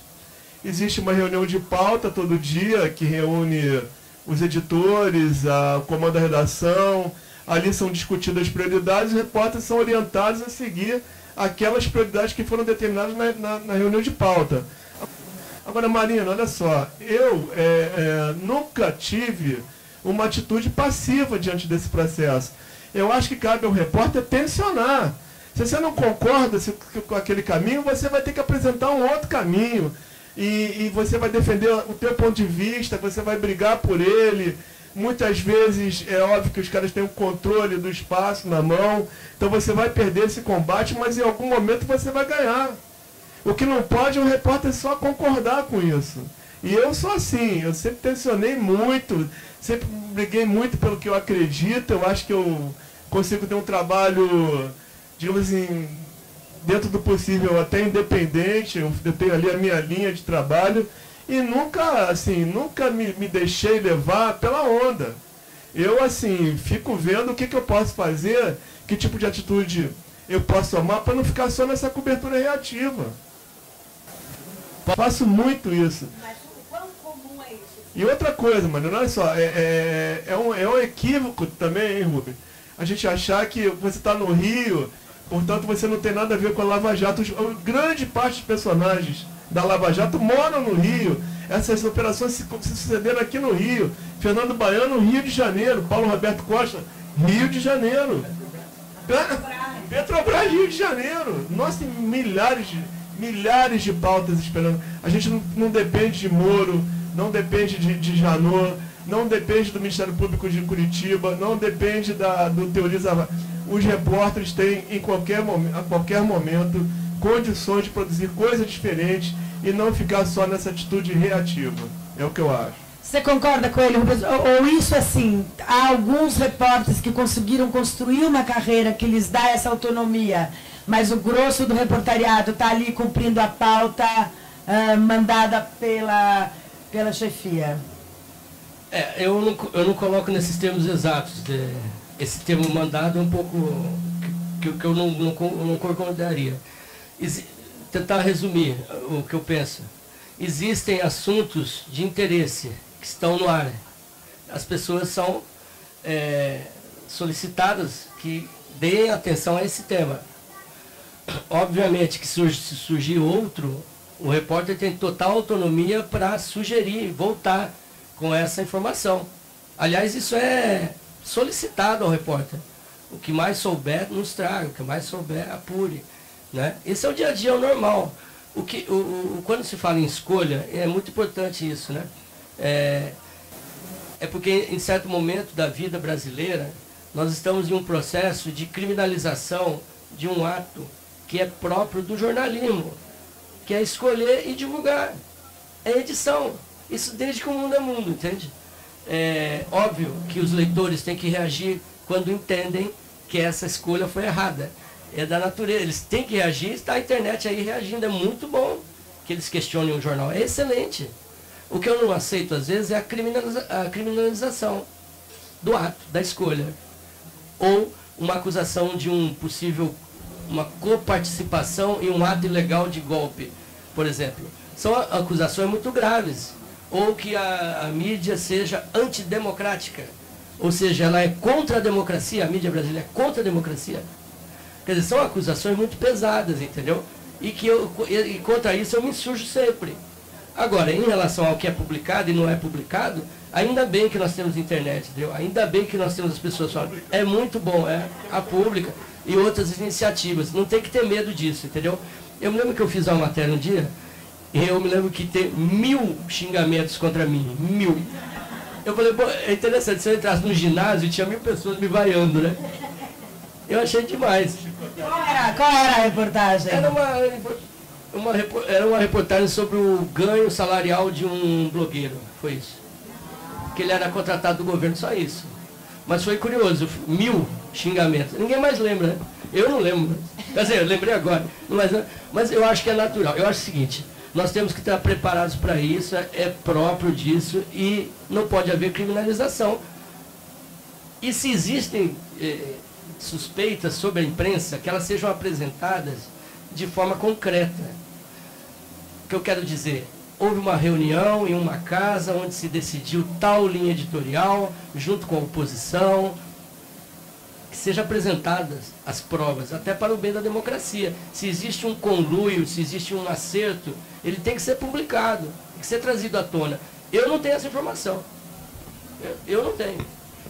Existe uma reunião de pauta todo dia que reúne os editores, o comando da redação. Ali são discutidas as prioridades e os repórteres são orientados a seguir aquelas prioridades que foram determinadas na reunião de pauta. Agora, Marina, olha só, eu nunca tive uma atitude passiva diante desse processo. Eu acho que cabe ao repórter tensionar. Se você não concorda com aquele caminho, você vai ter que apresentar um outro caminho. E você vai defender o teu ponto de vista, você vai brigar por ele. Muitas vezes é óbvio que os caras têm o controle do espaço na mão, então você vai perder esse combate, mas em algum momento você vai ganhar. O que não pode é o repórter só concordar com isso. E eu sou assim, eu sempre tensionei muito, sempre briguei muito pelo que eu acredito. Eu acho que eu consigo ter um trabalho, digamos assim, dentro do possível até independente. Eu tenho ali a minha linha de trabalho e nunca me deixei levar pela onda. Eu, assim, fico vendo o que eu posso fazer, que tipo de atitude eu posso tomar para não ficar só nessa cobertura reativa. Faço muito isso. Mas o quão comum é isso? E outra coisa, mano, olha só, é um equívoco também, hein, Rubem? A gente achar que você está no Rio, portanto você não tem nada a ver com a Lava Jato. Grande parte dos personagens da Lava Jato moram no Rio. Essas operações se sucederam aqui no Rio. Fernando Baiano, Rio de Janeiro. Paulo Roberto Costa, Rio de Janeiro. Petrobras, Rio de Janeiro. Nós temos milhares de pautas esperando. A gente não depende de Moro, não depende de Janot, não depende do Ministério Público de Curitiba, não depende do Teoriza. Os repórteres têm, a qualquer momento, condições de produzir coisas diferentes e não ficar só nessa atitude reativa. É o que eu acho. Você concorda com ele, Rubens? Ou isso assim, há alguns repórteres que conseguiram construir uma carreira que lhes dá essa autonomia, mas o grosso do reportariado está ali cumprindo a pauta mandada pela chefia? Eu não coloco nesses termos exatos. Esse termo mandado é um pouco que eu não concordaria. Tentar resumir o que eu penso. Existem assuntos de interesse que estão no ar. As pessoas são solicitadas que deem atenção a esse tema. Obviamente que se surgir outro, o repórter tem total autonomia para sugerir, voltar com essa informação. Aliás, isso é solicitado ao repórter. O que mais souber, nos traga. O que mais souber, apure. Né? Esse é o dia a dia, é o normal. Quando se fala em escolha, é muito importante isso. Né? É porque, em certo momento da vida brasileira, nós estamos em um processo de criminalização de um ato que é próprio do jornalismo, que é escolher e divulgar. É edição. Isso desde que o mundo é mundo, entende? É óbvio que os leitores têm que reagir quando entendem que essa escolha foi errada. É da natureza. Eles têm que reagir, está a internet aí reagindo. É muito bom que eles questionem o jornal. É excelente. O que eu não aceito, às vezes, é a criminalização do ato, da escolha. Ou uma acusação de uma coparticipação em um ato ilegal de golpe, por exemplo. São acusações muito graves. Ou que a mídia seja antidemocrática. Ou seja, ela é contra a democracia, a mídia brasileira é contra a democracia. Quer dizer, são acusações muito pesadas, entendeu? E contra isso eu me insurjo sempre. Agora, em relação ao que é publicado e não é publicado, ainda bem que nós temos internet, entendeu? Ainda bem que nós temos as pessoas falando. É muito bom, a pública e outras iniciativas. Não tem que ter medo disso, entendeu? Eu me lembro que eu fiz uma matéria um dia, e eu me lembro que tem 1000 xingamentos contra mim. 1000. Eu falei, pô, é interessante, se eu entrasse no ginásio, tinha 1000 pessoas me vaiando, né? Eu achei demais. Qual era a reportagem? Era uma reportagem sobre o ganho salarial de um blogueiro. Foi isso. Que ele era contratado do governo, só isso. Mas foi curioso, 1000 xingamentos. Ninguém mais lembra, né? Eu não lembro. Quer dizer, eu lembrei agora. Mas eu acho que é natural. Eu acho o seguinte, nós temos que estar preparados para isso, é próprio disso e não pode haver criminalização. E se existem suspeitas sobre a imprensa, que elas sejam apresentadas de forma concreta. O que eu quero dizer? Houve uma reunião em uma casa onde se decidiu tal linha editorial, junto com a oposição, que sejam apresentadas as provas, até para o bem da democracia. Se existe um conluio, se existe um acerto, ele tem que ser publicado, tem que ser trazido à tona. Eu não tenho essa informação. Eu não tenho.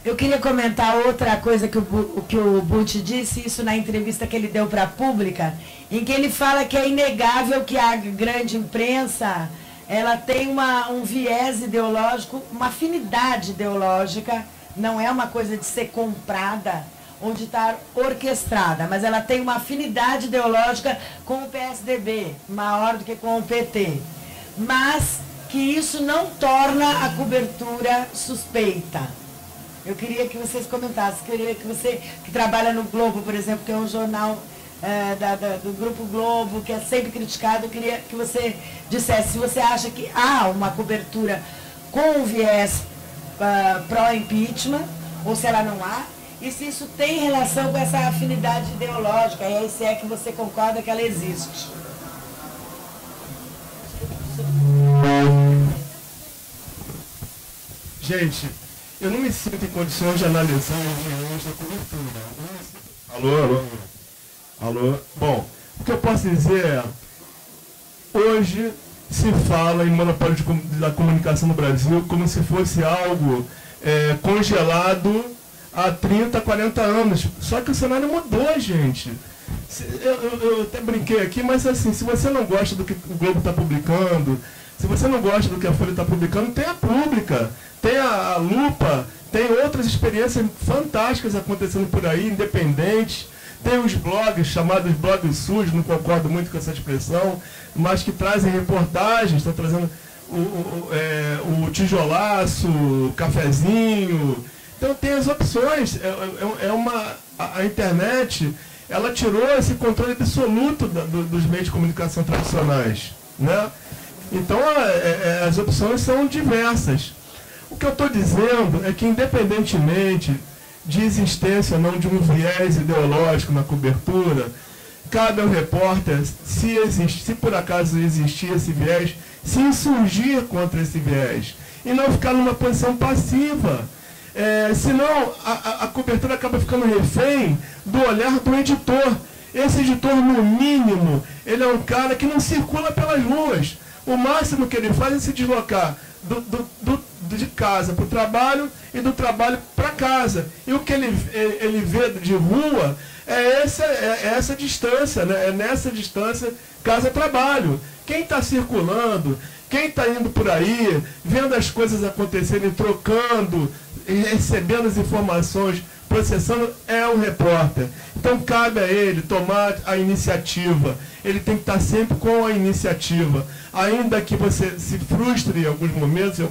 Eu queria comentar outra coisa que o Butch disse, isso na entrevista que ele deu para a Pública, em que ele fala que é inegável que a grande imprensa ela tem um viés ideológico, uma afinidade ideológica, não é uma coisa de ser comprada ou de estar orquestrada, mas ela tem uma afinidade ideológica com o PSDB, maior do que com o PT. Mas que isso não torna a cobertura suspeita. Eu queria que vocês comentassem, queria que você, que trabalha no Globo, por exemplo, que é um jornal do Grupo Globo, que é sempre criticado, eu queria que você dissesse se você acha que há uma cobertura com viés pró-impeachment, ou se ela não há, e se isso tem relação com essa afinidade ideológica, e aí se é que você concorda que ela existe. Gente, eu não me sinto em condições de analisar as reuniões da cobertura. Alô? Alô? Bom, o que eu posso dizer é, hoje se fala em monopólio da comunicação no Brasil como se fosse algo congelado há 30, 40 anos. Só que o cenário mudou, gente. Eu até brinquei aqui, mas assim, se você não gosta do que o Globo está publicando, se você não gosta do que a Folha está publicando, tem a Pública, tem a Lupa, tem outras experiências fantásticas acontecendo por aí, independentes. Tem os blogs, chamados blogs sujos, não concordo muito com essa expressão, mas que trazem reportagens, estão trazendo o tijolaço, o cafezinho. Então tem as opções. A internet, ela tirou esse controle absoluto dos meios de comunicação tradicionais, né? Então as opções são diversas. O que eu estou dizendo é que, independentemente de existência ou não de um viés ideológico na cobertura, cabe ao repórter, se por acaso existir esse viés, se insurgir contra esse viés e não ficar numa posição passiva. Senão a cobertura acaba ficando refém do olhar do editor. Esse editor, no mínimo, ele é um cara que não circula pelas ruas. O máximo que ele faz é se deslocar de casa para o trabalho e do trabalho para casa. E o que ele vê de rua é essa distância, né? É nessa distância casa-trabalho. Quem está circulando, quem está indo por aí, vendo as coisas acontecerem, trocando, recebendo as informações, processando, é o repórter. Então cabe a ele tomar a iniciativa. Ele tem que estar sempre com a iniciativa. Ainda que você se frustre em alguns momentos, eu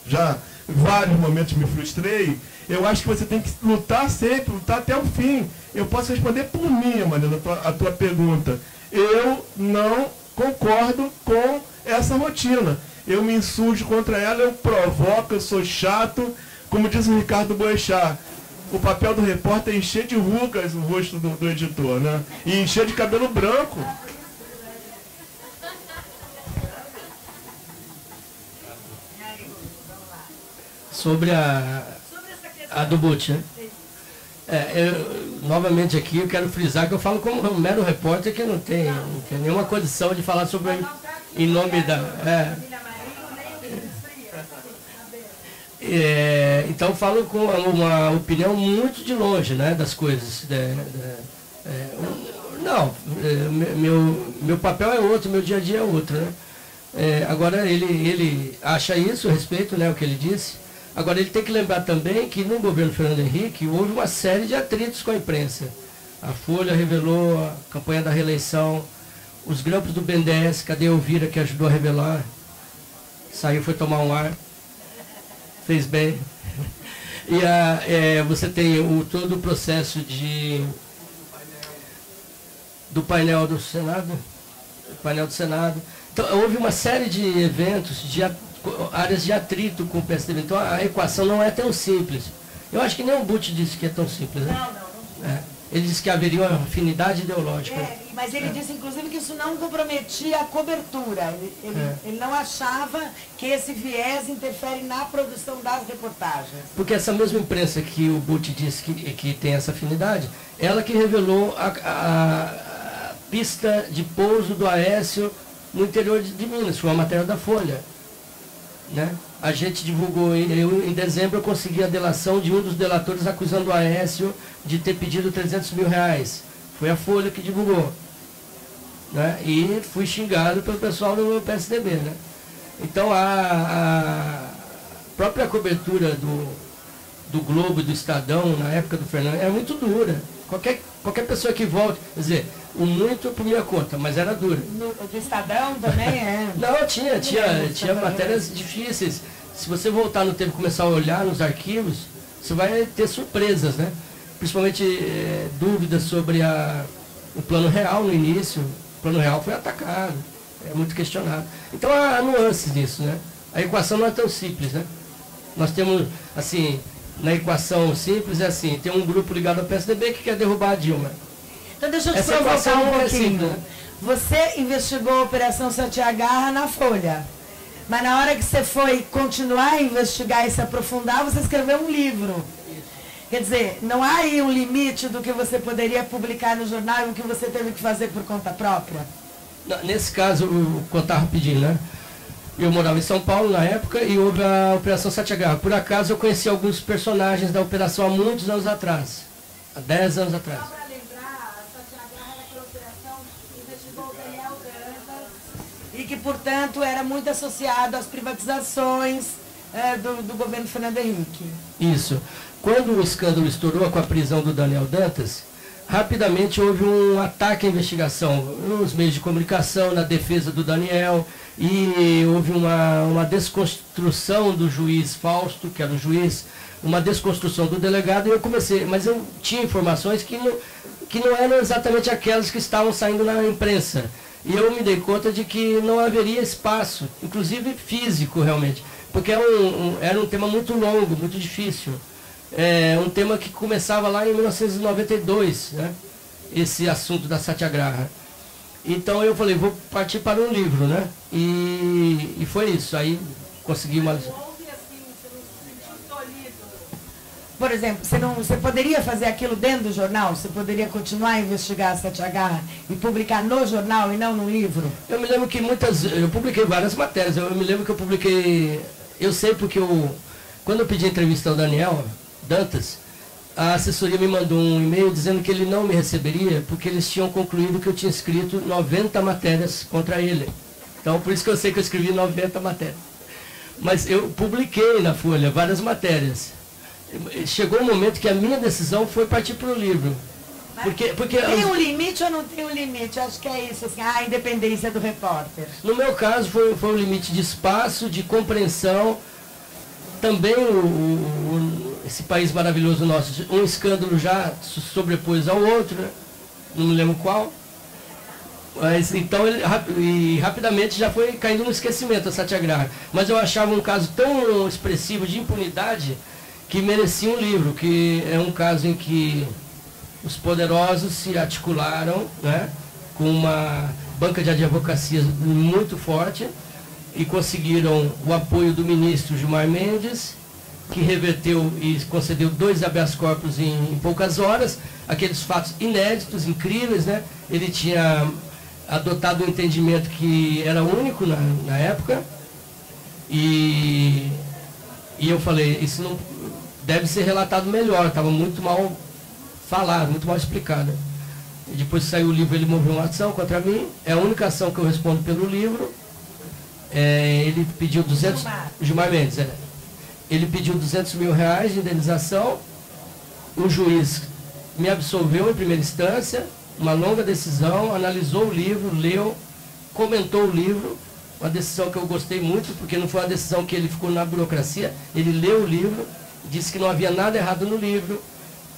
já vários momentos me frustrei, eu acho que você tem que lutar sempre, lutar até o fim. Eu posso responder por mim, Marina, a tua pergunta. Eu não concordo com essa rotina. Eu me insurjo contra ela, eu provoco, eu sou chato. Como diz o Ricardo Boechat, o papel do repórter é encher de rugas o rosto do editor, né? E encher de cabelo branco. Sobre a do Butch, né? Novamente aqui eu quero frisar que eu falo como um mero repórter que não tem nenhuma condição de falar sobre em nome da... então eu falo com uma opinião muito de longe, né, das coisas. Meu papel é outro, meu dia a dia é outro, né? Agora ele acha isso, eu respeito, né, o que ele disse. Agora ele tem que lembrar também que no governo Fernando Henrique houve uma série de atritos com a imprensa. A Folha revelou a campanha da reeleição, os grampos do BNDES, cadê a Elvira que ajudou a revelar? Saiu, foi tomar um ar. Fez bem. E você tem todo o processo do painel do Senado. Então, houve uma série de eventos, áreas de atrito com o PSDB. Então, a equação não é tão simples. Eu acho que nem o Butch disse que é tão simples, né? Não. Ele disse que haveria uma afinidade ideológica. Mas ele disse, inclusive, que isso não comprometia a cobertura. Ele não achava que esse viés interfere na produção das reportagens. Porque essa mesma imprensa que o Butch disse que tem essa afinidade, ela que revelou a pista de pouso do Aécio no interior de Minas. Foi uma matéria da Folha. Né? A gente divulgou, em dezembro eu consegui a delação de um dos delatores acusando o Aécio de ter pedido 300 mil reais. Foi a Folha que divulgou. Né? E fui xingado pelo pessoal do PSDB. Né? Então a própria cobertura do Globo e do Estadão, na época do Fernando, era muito dura. Qualquer pessoa que volte, quer dizer, muito por minha conta, mas era dura. Do Estadão também é? Não, tinha matérias difíceis. Se você voltar no tempo e começar a olhar nos arquivos, você vai ter surpresas, né? Principalmente dúvidas sobre o plano real no início. O plano real foi atacado, é muito questionado. Então há nuances nisso, né? A equação não é tão simples, né? Nós temos, assim, na equação simples é assim, tem um grupo ligado ao PSDB que quer derrubar a Dilma. Então deixa eu te provocar um pouquinho. Você investigou a Operação Satiagarra na Folha, mas na hora que você foi continuar a investigar e se aprofundar, você escreveu um livro. Quer dizer, não há aí um limite do que você poderia publicar no jornal e o que você teve que fazer por conta própria? Nesse caso, vou contar rapidinho, né? Eu morava em São Paulo na época e houve a Operação Satiagarra. Por acaso eu conheci alguns personagens da operação há muitos anos atrás, há 10 anos atrás. Só para lembrar, a Satiagarra era aquela operação que investigou o Daniel Dantas e que, portanto, era muito associado às privatizações do governo Fernando Henrique. Isso. Quando o escândalo estourou com a prisão do Daniel Dantas, rapidamente houve um ataque à investigação nos meios de comunicação, na defesa do Daniel, e houve uma desconstrução do juiz Fausto, que era o juiz, uma desconstrução do delegado, e eu comecei, mas eu tinha informações que não eram exatamente aquelas que estavam saindo na imprensa. E eu me dei conta de que não haveria espaço, inclusive físico realmente, porque era um tema muito longo, muito difícil. Um tema que começava lá em 1992, né? Esse assunto da Satiagarra. Então eu falei, vou partir para um livro, né? E foi isso, aí consegui uma... Por exemplo, você poderia fazer aquilo dentro do jornal? Você poderia continuar a investigar a Satiagarra e publicar no jornal e não no livro? Eu me lembro que eu publiquei várias matérias, eu me lembro que eu publiquei... Eu sei porque quando eu pedi entrevista ao Daniel Dantas, a assessoria me mandou um e-mail dizendo que ele não me receberia porque eles tinham concluído que eu tinha escrito 90 matérias contra ele. Então, por isso que eu sei que eu escrevi 90 matérias. Mas eu publiquei na Folha várias matérias. Chegou um momento que a minha decisão foi partir para o livro. Porque tem um limite ou não tem um limite? Acho que é isso, assim, a independência do repórter. No meu caso, foi um limite de espaço, de compreensão. Também esse país maravilhoso nosso, um escândalo já sobrepôs ao outro, né? Não me lembro qual. Mas, então, rapidamente já foi caindo no esquecimento a Satiagarra. Mas eu achava um caso tão expressivo de impunidade que merecia um livro, que é um caso em que os poderosos se articularam, né, com uma banca de advocacia muito forte e conseguiram o apoio do ministro Gilmar Mendes, que reverteu e concedeu 2 habeas corpus em poucas horas, aqueles fatos inéditos, incríveis, né? Ele tinha adotado um entendimento que era único na época, e eu falei, isso não deve ser relatado melhor, estava muito mal falado, muito mal explicado. E depois que saiu o livro, ele moveu uma ação contra mim, é a única ação que eu respondo pelo livro. Ele pediu 200... Gilmar Mendes, Ele pediu 200 mil reais de indenização, o juiz me absolveu em primeira instância, uma longa decisão, analisou o livro, leu, comentou o livro, uma decisão que eu gostei muito, porque não foi uma decisão que ele ficou na burocracia, ele leu o livro, disse que não havia nada errado no livro,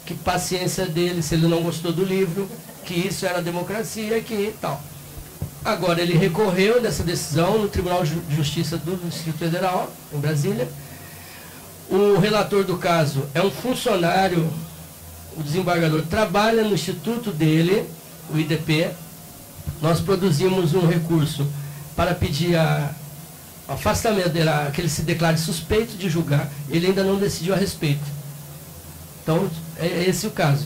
que paciência dele se ele não gostou do livro, que isso era democracia, que tal. Agora, ele recorreu dessa decisão no Tribunal de Justiça do Distrito Federal, em Brasília. O relator do caso é um funcionário, o desembargador trabalha no instituto dele, o IDP. Nós produzimos um recurso para pedir o afastamento dele, que ele se declare suspeito de julgar. Ele ainda não decidiu a respeito. Então, é esse o caso.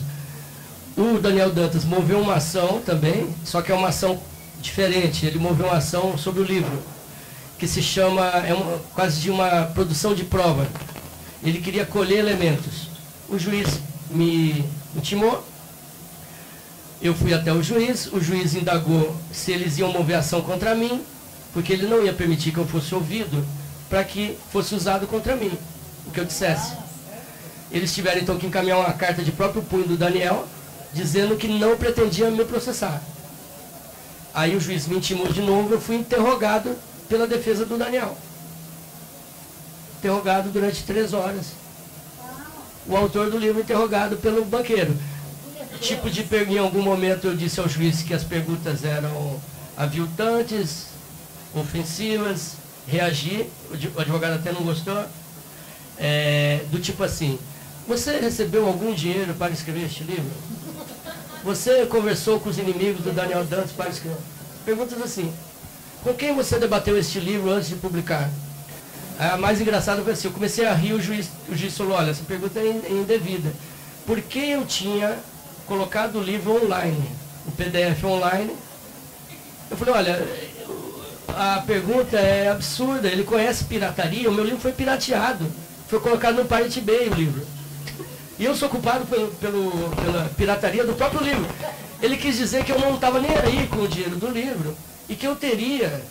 O Daniel Dantas moveu uma ação também, só que é uma ação diferente. Ele moveu uma ação sobre o livro, que se chama, quase de uma produção de prova. Ele queria colher elementos. O juiz me intimou, eu fui até o juiz indagou se eles iam mover ação contra mim, porque ele não ia permitir que eu fosse ouvido para que fosse usado contra mim, o que eu dissesse. Eles tiveram então que encaminhar uma carta de próprio punho do Daniel, dizendo que não pretendia me processar. Aí o juiz me intimou de novo, eu fui interrogado pela defesa do Daniel. Interrogado durante 3 horas. O autor do livro interrogado pelo banqueiro. Tipo de pergunta, em algum momento eu disse ao juiz que as perguntas eram aviltantes, ofensivas, reagi, o advogado até não gostou, do tipo assim: você recebeu algum dinheiro para escrever este livro? Você conversou com os inimigos do Daniel Dantas para escrever? Perguntas assim: com quem você debateu este livro antes de publicar? A mais engraçada foi assim: eu comecei a rir, o juiz falou: olha, essa pergunta é indevida. Por que eu tinha colocado o livro online, o PDF online? Eu falei: olha, a pergunta é absurda, ele conhece pirataria, o meu livro foi pirateado, foi colocado no Pirate Bay o livro. E eu sou culpado pela pirataria do próprio livro. Ele quis dizer que eu não estava nem aí com o dinheiro do livro e que eu teria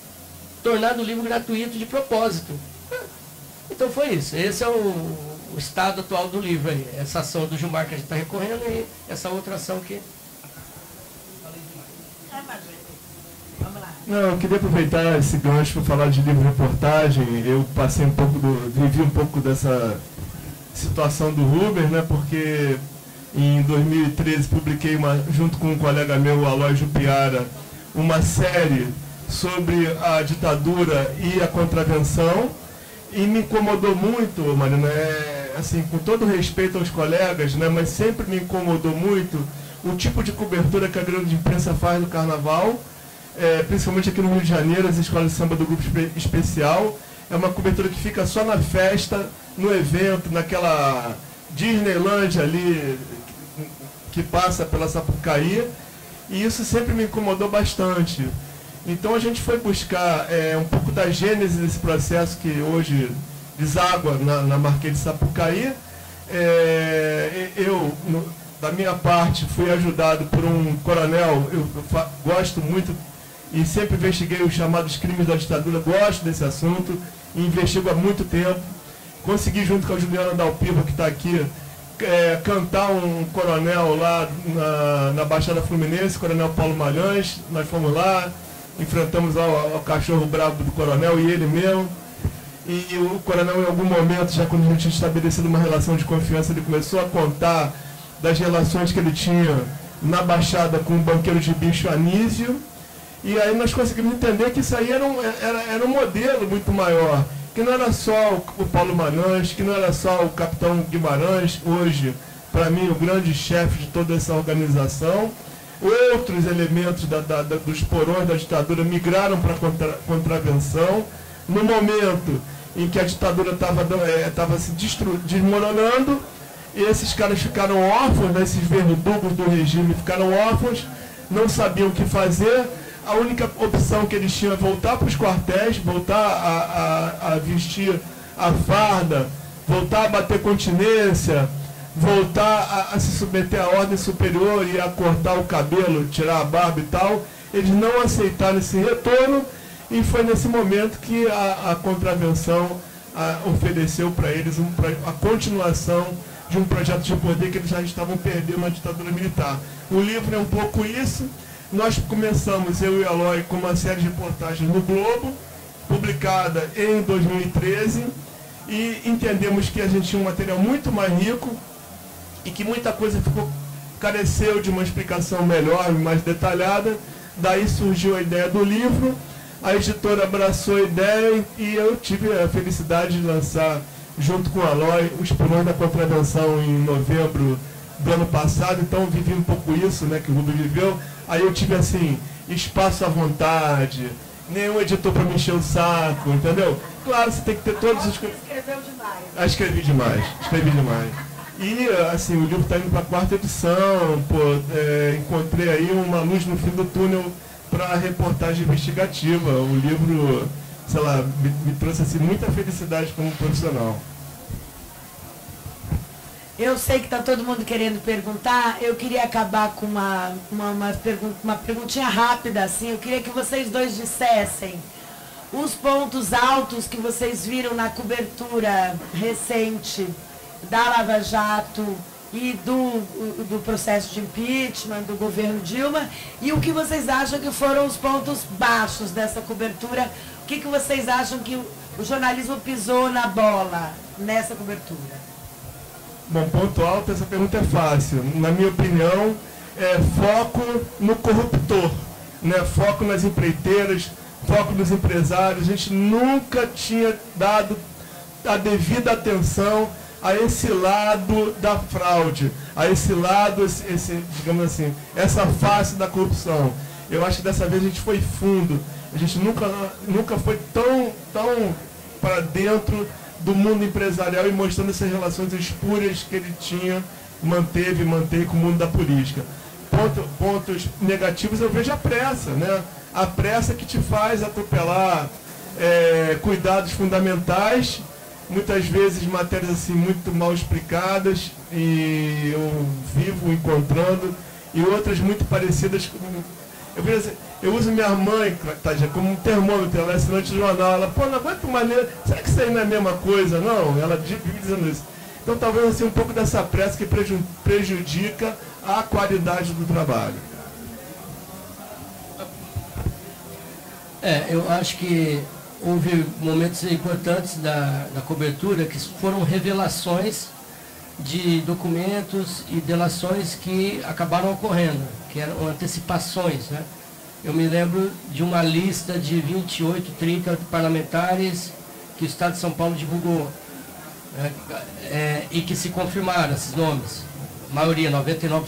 tornado o livro gratuito de propósito. Então foi isso. Esse é o estado atual do livro aí. Essa ação do Gilmar que a gente está recorrendo e essa outra ação que... Não, eu queria aproveitar esse gancho para falar de livro-reportagem. Eu passei vivi um pouco dessa situação do Huber, né? Porque em 2013 publiquei, junto com um colega meu, Aloysio Piara, uma série sobre a ditadura e a contravenção, e me incomodou muito, Marina, assim, com todo respeito aos colegas, né? Mas sempre me incomodou muito o tipo de cobertura que a grande imprensa faz do carnaval, principalmente aqui no Rio de Janeiro, as escolas de samba do grupo especial. É uma cobertura que fica só na festa, no evento, naquela Disneylândia ali que passa pela Sapucaí, e isso sempre me incomodou bastante. Então a gente foi buscar um pouco da gênese desse processo que hoje deságua na Marquês de Sapucaí. Eu, da minha parte, fui ajudado por um coronel, eu gosto muito e sempre investiguei os chamados crimes da ditadura, gosto desse assunto, e investigo há muito tempo. Consegui, junto com a Juliana Dalpiva, que está aqui, cantar um coronel lá na Baixada Fluminense, Coronel Paulo Malhães. Nós fomos lá, enfrentamos ao cachorro brabo do coronel e ele mesmo. E o coronel, em algum momento, já quando a gente tinha estabelecido uma relação de confiança, ele começou a contar das relações que ele tinha na Baixada com o banqueiro de bicho Anísio. E aí nós conseguimos entender que isso aí era um modelo muito maior, que não era só o Paulo Malhães, que não era só o capitão Guimarães, hoje, para mim, o grande chefe de toda essa organização. Outros elementos dos porões da ditadura migraram para a contravenção. No momento em que a ditadura estava se desmoronando, esses caras ficaram órfãos, né, esses verdugos do regime ficaram órfãos, não sabiam o que fazer. A única opção que eles tinham é voltar para os quartéis, voltar a vestir a farda, voltar a bater continência, voltar a se submeter à ordem superior e a cortar o cabelo, tirar a barba e tal. Eles não aceitaram esse retorno e foi nesse momento que a contravenção ofereceu para eles a continuação de um projeto de poder que eles já estavam perdendo na ditadura militar. O livro é um pouco isso. Nós começamos, eu e a Aloy, com uma série de reportagens no Globo, publicada em 2013, e entendemos que a gente tinha um material muito mais rico e que muita coisa careceu de uma explicação melhor e mais detalhada. Daí surgiu a ideia do livro, a editora abraçou a ideia e eu tive a felicidade de lançar junto com a Aloy, os pulmões da contravenção em novembro do ano passado, então vivi um pouco isso, né, que o Rubens viveu. Aí eu tive, assim, espaço à vontade, nenhum editor para me encher o saco, entendeu? Claro, você tem que ter todos os... Escreveu demais. Ah, escrevi demais. E, assim, o livro está indo para a 4ª edição, pô, encontrei aí uma luz no fim do túnel para a reportagem investigativa. O livro, sei lá, me trouxe, assim, muita felicidade como profissional. Eu sei que está todo mundo querendo perguntar. Eu queria acabar com uma perguntinha rápida, assim. Eu queria que vocês dois dissessem os pontos altos que vocês viram na cobertura recente da Lava Jato e do processo de impeachment do governo Dilma, e o que vocês acham que foram os pontos baixos dessa cobertura. O que vocês acham que o jornalismo pisou na bola nessa cobertura? Bom, ponto alto, essa pergunta é fácil. Na minha opinião, foco no corruptor, né? Foco nas empreiteiras, foco nos empresários. A gente nunca tinha dado a devida atenção a esse lado da fraude, a esse lado, digamos assim, essa face da corrupção. Eu acho que dessa vez a gente foi fundo. A gente nunca foi tão para dentro do mundo empresarial e mostrando essas relações espúrias que ele manteve com o mundo da política. Pontos negativos, eu vejo a pressa, né? A pressa que te faz atropelar cuidados fundamentais, muitas vezes matérias assim muito mal explicadas, e eu vivo encontrando, e outras muito parecidas com... Eu uso minha mãe, tadinha, como um termômetro. Ela é assinante do jornal. Ela, pô, não aguento maneira. Será que isso aí não é a mesma coisa? Não, ela vive dizendo isso. Então talvez assim, um pouco dessa pressa que prejudica a qualidade do trabalho. Eu acho que houve momentos importantes da cobertura que foram revelações de documentos e delações que acabaram ocorrendo, que eram antecipações, né? Eu me lembro de uma lista de 28, 30 parlamentares que o Estado de São Paulo divulgou, e que se confirmaram esses nomes, a maioria, 99%.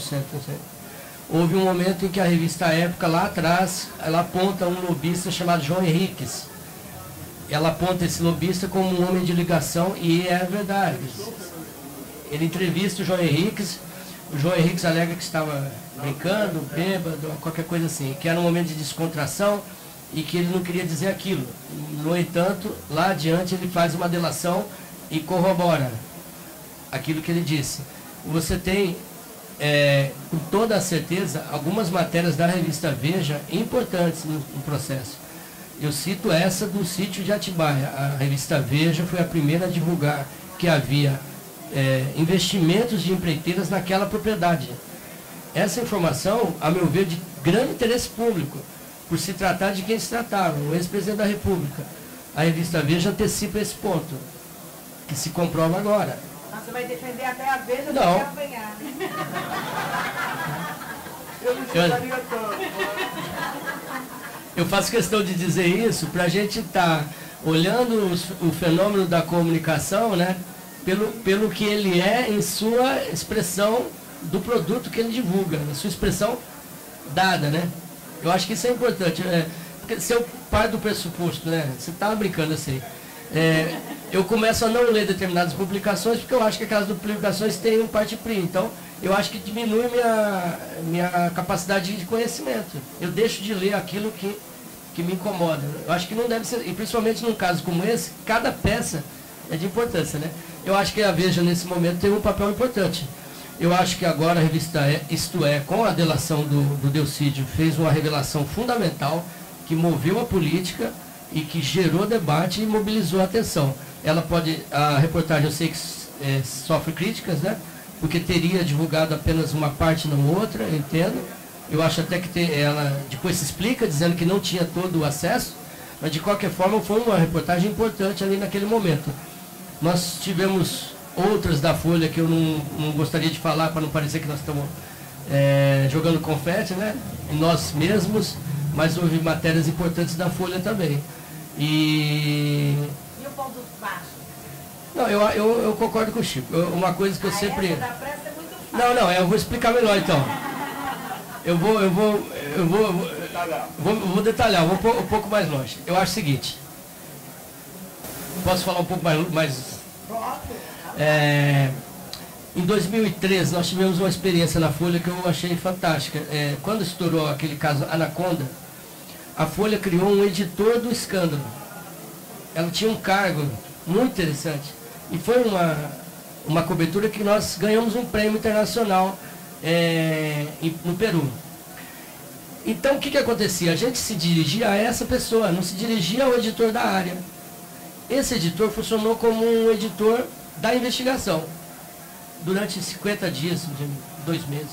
Houve um momento em que a revista Época, lá atrás, ela aponta um lobista chamado João Henriques. Ela aponta esse lobista como um homem de ligação, e é verdade. Ele entrevista o João Henriques. O João Henriques alega que estava brincando, bêbado, qualquer coisa assim, que era um momento de descontração e que ele não queria dizer aquilo. No entanto, lá adiante ele faz uma delação e corrobora aquilo que ele disse. Você tem, com toda a certeza, algumas matérias da revista Veja importantes no processo. Eu cito essa do sítio de Atibaia. A revista Veja foi a primeira a divulgar que havia investimentos de empreiteiras naquela propriedade. Essa informação, a meu ver, de grande interesse público, por se tratar de quem se tratava, o ex-presidente da República. A revista Veja antecipa esse ponto, que se comprova agora. Você vai defender até a Veja não para apanhar, né? Eu faço questão de dizer isso para a gente estar olhando o fenômeno da comunicação, né? Pelo que ele é em sua expressão do produto que ele divulga, na sua expressão dada, né? Eu acho que isso é importante. Porque se eu paro do pressuposto, né? Você estava brincando assim. Eu começo a não ler determinadas publicações porque eu acho que aquelas publicações têm um parte-prim. Então, eu acho que diminui minha capacidade de conhecimento. Eu deixo de ler aquilo que me incomoda. Eu acho que não deve ser, e principalmente num caso como esse, cada peça é de importância, né? Eu acho que a Veja, nesse momento, tem um papel importante. Eu acho que agora a revista Isto É, com a delação do Delcídio, fez uma revelação fundamental que moveu a política e que gerou debate e mobilizou a atenção. A reportagem, eu sei que sofre críticas, né? Porque teria divulgado apenas uma parte, não outra, eu entendo. Eu acho até que ela depois se explica, dizendo que não tinha todo o acesso, mas de qualquer forma foi uma reportagem importante ali naquele momento. Nós tivemos outras da Folha que eu não gostaria de falar para não parecer que nós estamos jogando confete, né? Em nós mesmos, mas houve matérias importantes da Folha também. E o ponto baixo? Não, eu concordo com o Chico. Uma coisa que eu sempre... Essa da pressa é muito fácil. Não, eu vou explicar melhor então. Eu vou detalhar, vou um pouco mais longe. Eu acho o seguinte. Posso falar um pouco mais... Em 2013 nós tivemos uma experiência na Folha que eu achei fantástica. Quando estourou aquele caso Anaconda, a Folha criou um editor do escândalo. Ela tinha um cargo muito interessante. E foi uma cobertura que nós ganhamos um prêmio internacional no Peru. Então o que acontecia? A gente se dirigia a essa pessoa, não se dirigia ao editor da área. Esse editor funcionou como um editor da investigação durante 50 dias, 2 meses.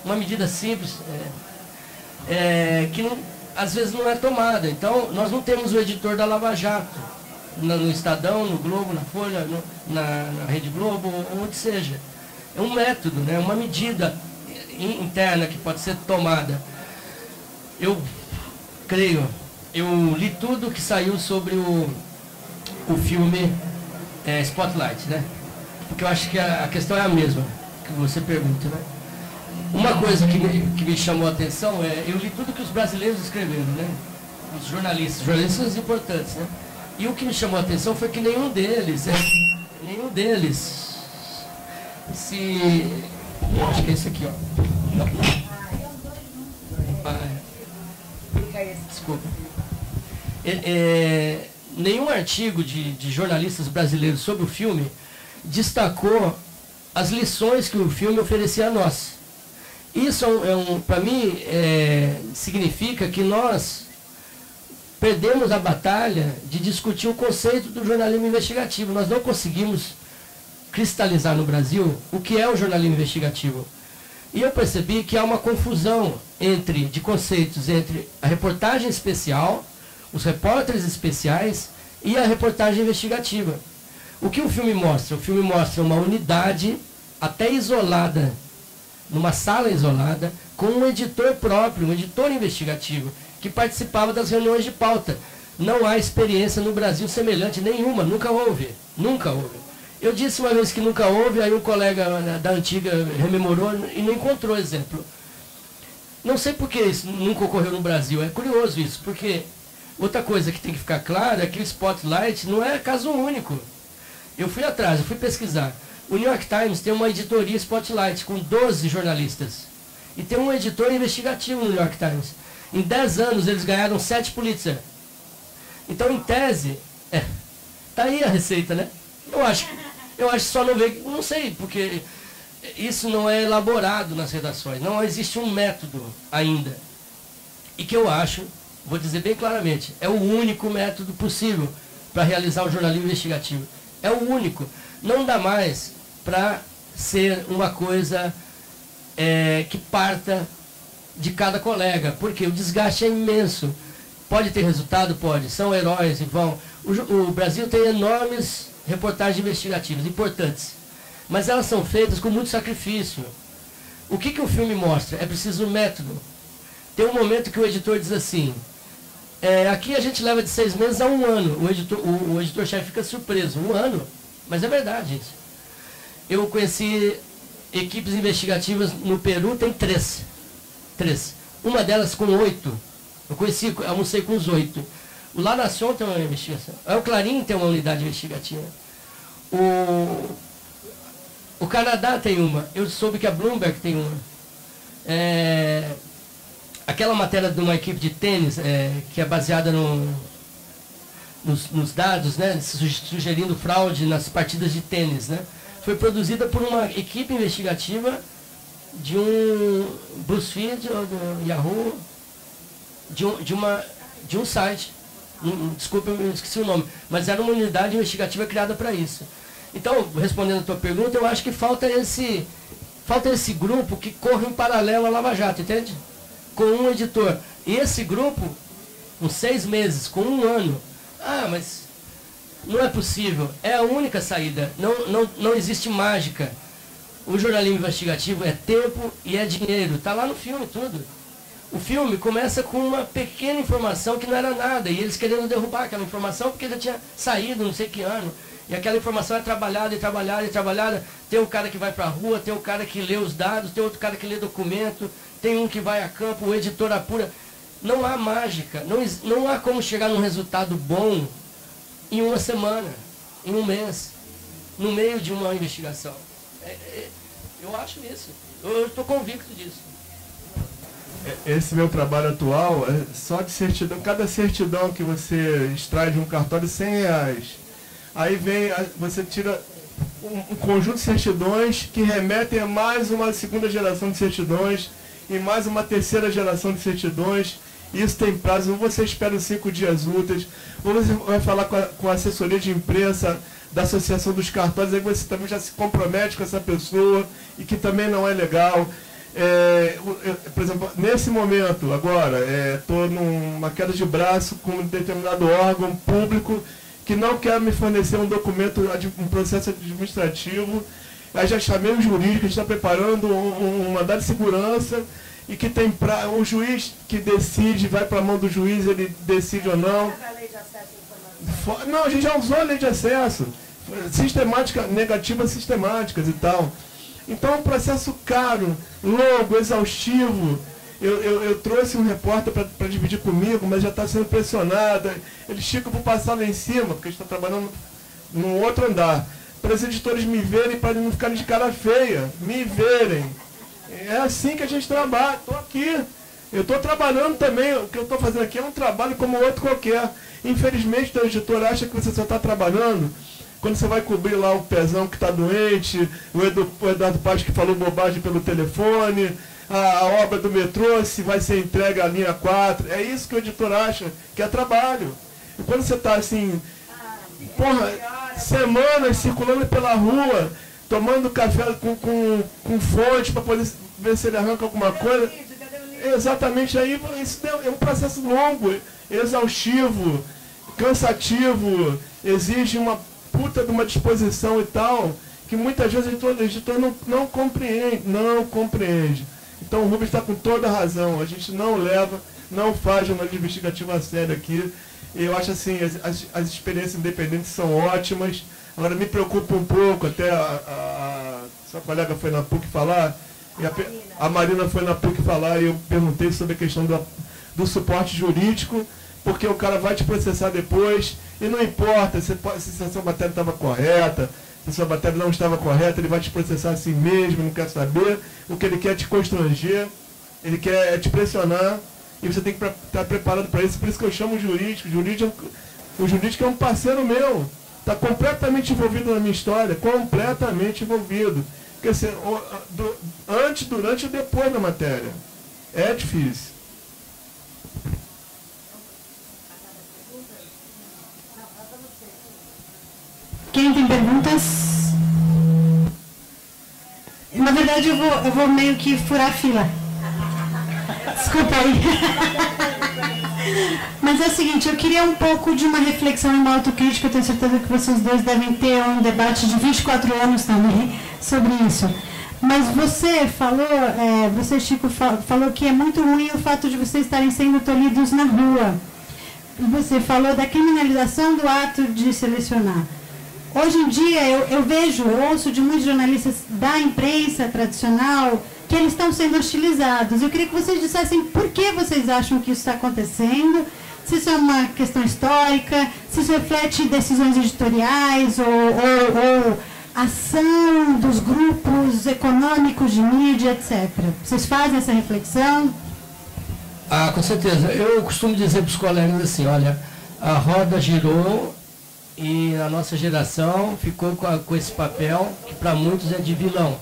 Uma medida simples, que às vezes não é tomada. Então, nós não temos o editor da Lava Jato, no Estadão, no Globo, na Folha, na Rede Globo, onde seja. É um método, né? Uma medida interna que pode ser tomada. Eu creio, eu li tudo que saiu sobre o filme Spotlight, né? Porque eu acho que a questão é a mesma que você pergunta, né? Uma coisa que me chamou a atenção eu li tudo que os brasileiros escreveram, né? Os jornalistas importantes, né? E o que me chamou a atenção foi que nenhum deles eu acho que é esse aqui, ó. Desculpa. Nenhum artigo de jornalistas brasileiros sobre o filme destacou as lições que o filme oferecia a nós. Isso, para mim, significa que nós perdemos a batalha de discutir o conceito do jornalismo investigativo. Nós não conseguimos cristalizar no Brasil o que é o jornalismo investigativo. E eu percebi que há uma confusão de conceitos entre a reportagem especial, os repórteres especiais e a reportagem investigativa. O que o filme mostra? O filme mostra uma unidade até isolada, numa sala isolada, com um editor próprio, um editor investigativo, que participava das reuniões de pauta. Não há experiência no Brasil semelhante nenhuma, nunca houve. Nunca houve. Eu disse uma vez que nunca houve, aí um colega da antiga rememorou e não encontrou exemplo. Não sei por que isso nunca ocorreu no Brasil, é curioso isso, porque outra coisa que tem que ficar clara é que o Spotlight não é caso único. Eu fui atrás, eu fui pesquisar. O New York Times tem uma editoria Spotlight com 12 jornalistas. E tem um editor investigativo no New York Times. Em 10 anos eles ganharam 7 Pulitzer. Então, em tese, tá aí a receita, né? Eu acho só não ver, não sei, porque isso não é elaborado nas redações. Não existe um método ainda. E que eu acho, vou dizer bem claramente, é o único método possível para realizar o jornalismo investigativo. É o único. Não dá mais para ser uma coisa que parta de cada colega, porque o desgaste é imenso. Pode ter resultado? Pode. São heróis e vão. O Brasil tem enormes reportagens investigativas, importantes. Mas elas são feitas com muito sacrifício. O que o filme mostra? É preciso um método. Tem um momento que o editor diz assim, aqui a gente leva de 6 meses a 1 ano. O editor-chefe fica surpreso. 1 ano? Mas é verdade, gente. Eu conheci equipes investigativas no Peru, tem 3. Uma delas com 8. Eu almocei com os 8. O La Nación tem uma investigação. O Clarim tem uma unidade investigativa. O Canadá tem uma. Eu soube que a Bloomberg tem uma. Aquela matéria de uma equipe de tênis, que é baseada nos dados, né, sugerindo fraude nas partidas de tênis, né, foi produzida por uma equipe investigativa de um BuzzFeed, ou do Yahoo, de um site. Desculpa, eu esqueci o nome, mas era uma unidade investigativa criada para isso. Então, respondendo a tua pergunta, eu acho que falta esse grupo que corre em paralelo à Lava Jato, entende? Com um editor. E esse grupo, com 6 meses, com 1 ano, mas não é possível. É a única saída. Não existe mágica. O jornalismo investigativo é tempo e é dinheiro. Está lá no filme tudo. O filme começa com uma pequena informação que não era nada. E eles querendo derrubar aquela informação porque já tinha saído não sei que ano. E aquela informação é trabalhada e trabalhada e trabalhada. Tem um cara que vai para a rua, tem um cara que lê os dados, tem outro cara que lê documento, tem um que vai a campo, o editor apura. Não há mágica, não há como chegar num resultado bom em uma semana, em um mês, no meio de uma investigação. Eu acho isso, eu estou convicto disso. Esse meu trabalho atual é só de certidão. Cada certidão que você extrai de um cartório, R$100. Aí vem, você tira um conjunto de certidões que remetem a mais uma segunda geração de certidões e mais uma terceira geração de certidões. Isso tem prazo, ou você espera os 5 dias úteis, ou você vai falar com a assessoria de imprensa da Associação dos Cartórios, aí você também já se compromete com essa pessoa, e que também não é legal. Por exemplo, nesse momento, agora, estou numa queda de braço com um determinado órgão público que não quer me fornecer um documento, um processo administrativo. Aí já chamei o jurídico, a gente está preparando um mandado de segurança, e que tem o juiz que decide, vai para a mão do juiz, ele decide ou não. Não, a gente já usou a lei de acesso, sistemática, negativas sistemáticas e tal. Então é um processo caro, longo, exaustivo. Eu trouxe um repórter para dividir comigo, mas já está sendo pressionado. Ele, Chico, eu vou passar lá em cima, porque a gente está trabalhando num outro andar, para os editores me verem, para não ficarem de cara feia, me verem. É assim que a gente trabalha. Estou aqui, eu estou trabalhando também. O que eu estou fazendo aqui é um trabalho como outro qualquer. Infelizmente, o editor acha que você só está trabalhando quando você vai cobrir lá o Pezão que está doente, o Eduardo Paz que falou bobagem pelo telefone, a obra do metrô, se vai ser entregue à linha 4. É isso que o editor acha, que é trabalho. E quando você está assim, porra, semanas circulando pela rua, tomando café com fonte para poder ver se ele arranca alguma coisa. Exatamente, aí isso é um processo longo, exaustivo, cansativo, exige uma puta de uma disposição e tal, que muitas vezes o editor não compreende. Então o Rubens está com toda a razão, a gente não faz jornalismo investigativo a sério aqui. Eu acho assim, as experiências independentes são ótimas. Agora me preocupa um pouco, até a sua colega foi na PUC falar, e a Marina foi na PUC falar, e eu perguntei sobre a questão do suporte jurídico, porque o cara vai te processar depois, e não importa se a sua matéria estava correta, se a sua matéria não estava correta, ele vai te processar assim mesmo, não quer saber. O que ele quer é te constranger, ele quer te pressionar, e você tem que estar preparado para isso. Por isso que eu chamo o jurídico. O jurídico é um parceiro meu, está completamente envolvido na minha história, completamente envolvido. Quer dizer, antes, durante e depois da matéria. É difícil. Quem tem perguntas? Na verdade, eu vou meio que furar a fila. Desculpa aí. Mas é o seguinte, eu queria um pouco de uma reflexão e uma autocrítica. Eu tenho certeza que vocês dois devem ter um debate de 24 anos também sobre isso. Mas você falou, Chico, falou que é muito ruim o fato de vocês estarem sendo tolhidos na rua. Você falou da criminalização do ato de selecionar. Hoje em dia, eu ouço de muitos jornalistas da imprensa tradicional que eles estão sendo hostilizados. Eu queria que vocês dissessem por que vocês acham que isso está acontecendo, se isso é uma questão histórica, se isso reflete decisões editoriais ou ação dos grupos econômicos de mídia, etc. Vocês fazem essa reflexão? Ah, com certeza. Eu costumo dizer para os colegas assim, olha, a roda girou e a nossa geração ficou com esse papel que para muitos é de vilão.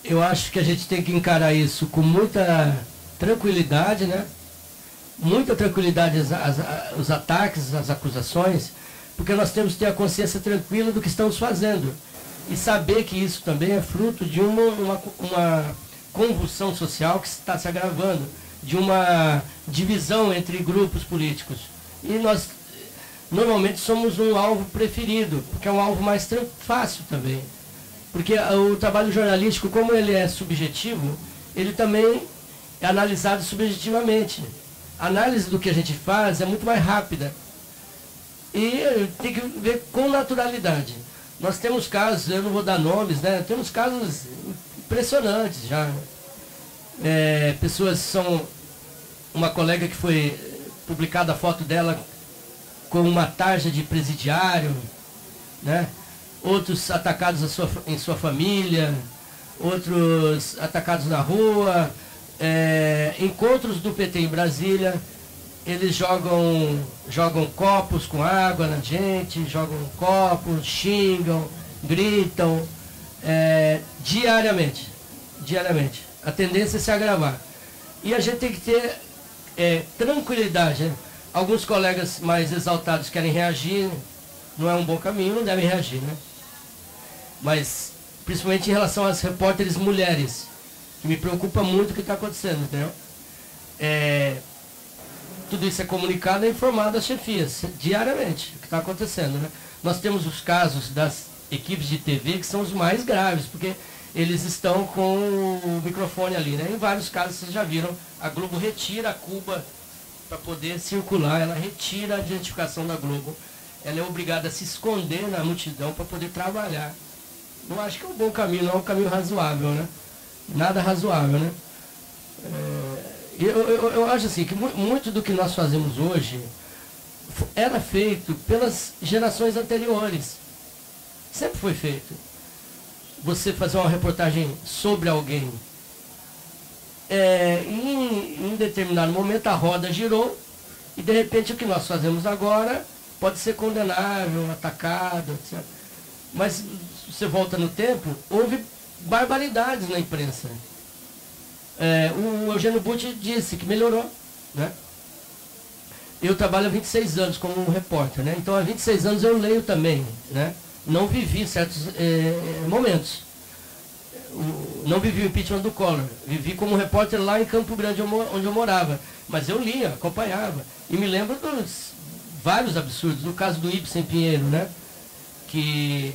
Eu acho que a gente tem que encarar isso com muita tranquilidade, né? Muita tranquilidade os ataques, as acusações, porque nós temos que ter a consciência tranquila do que estamos fazendo e saber que isso também é fruto de uma convulsão social que está se agravando, de uma divisão entre grupos políticos. E nós normalmente somos um alvo preferido, porque é um alvo mais fácil também. Porque o trabalho jornalístico, como ele é subjetivo, ele também é analisado subjetivamente. A análise do que a gente faz é muito mais rápida. E tem que ver com naturalidade. Nós temos casos, eu não vou dar nomes, né? Temos casos impressionantes já. Pessoas são... Uma colega que foi publicada a foto dela com uma tarja de presidiário, né? Outros atacados em sua família, outros atacados na rua, encontros do PT em Brasília, eles jogam copos com água na gente, jogam copos, xingam, gritam, diariamente. A tendência é se agravar. E a gente tem que ter tranquilidade, né? Alguns colegas mais exaltados querem reagir, não é um bom caminho, não devem reagir, né? Mas, principalmente em relação às repórteres mulheres, que me preocupa muito o que está acontecendo, entendeu? Tudo isso é comunicado e informado às chefias, diariamente, o que está acontecendo, né? Nós temos os casos das equipes de TV que são os mais graves, porque eles estão com o microfone ali, né? Em vários casos, vocês já viram, a Globo retira a Cuba para poder circular, ela retira a identificação da Globo, ela é obrigada a se esconder na multidão para poder trabalhar. Não acho que é um bom caminho, não é um caminho razoável, né? Nada razoável, né? Eu acho assim, que muito do que nós fazemos hoje era feito pelas gerações anteriores. Sempre foi feito. Você fazer uma reportagem sobre alguém. Em determinado momento a roda girou e de repente o que nós fazemos agora pode ser condenável, atacado, etc. Mas se você volta no tempo, houve barbaridades na imprensa. O Eugênio Butti disse que melhorou, né? Eu trabalho há 26 anos como repórter, né? Então há 26 anos eu leio também, né? Não vivi certos momentos. Não vivi o impeachment do Collor. Vivi como repórter lá em Campo Grande, onde eu morava. Mas eu lia, acompanhava. E me lembro dos vários absurdos. No caso do Ibsen Pinheiro, né? Que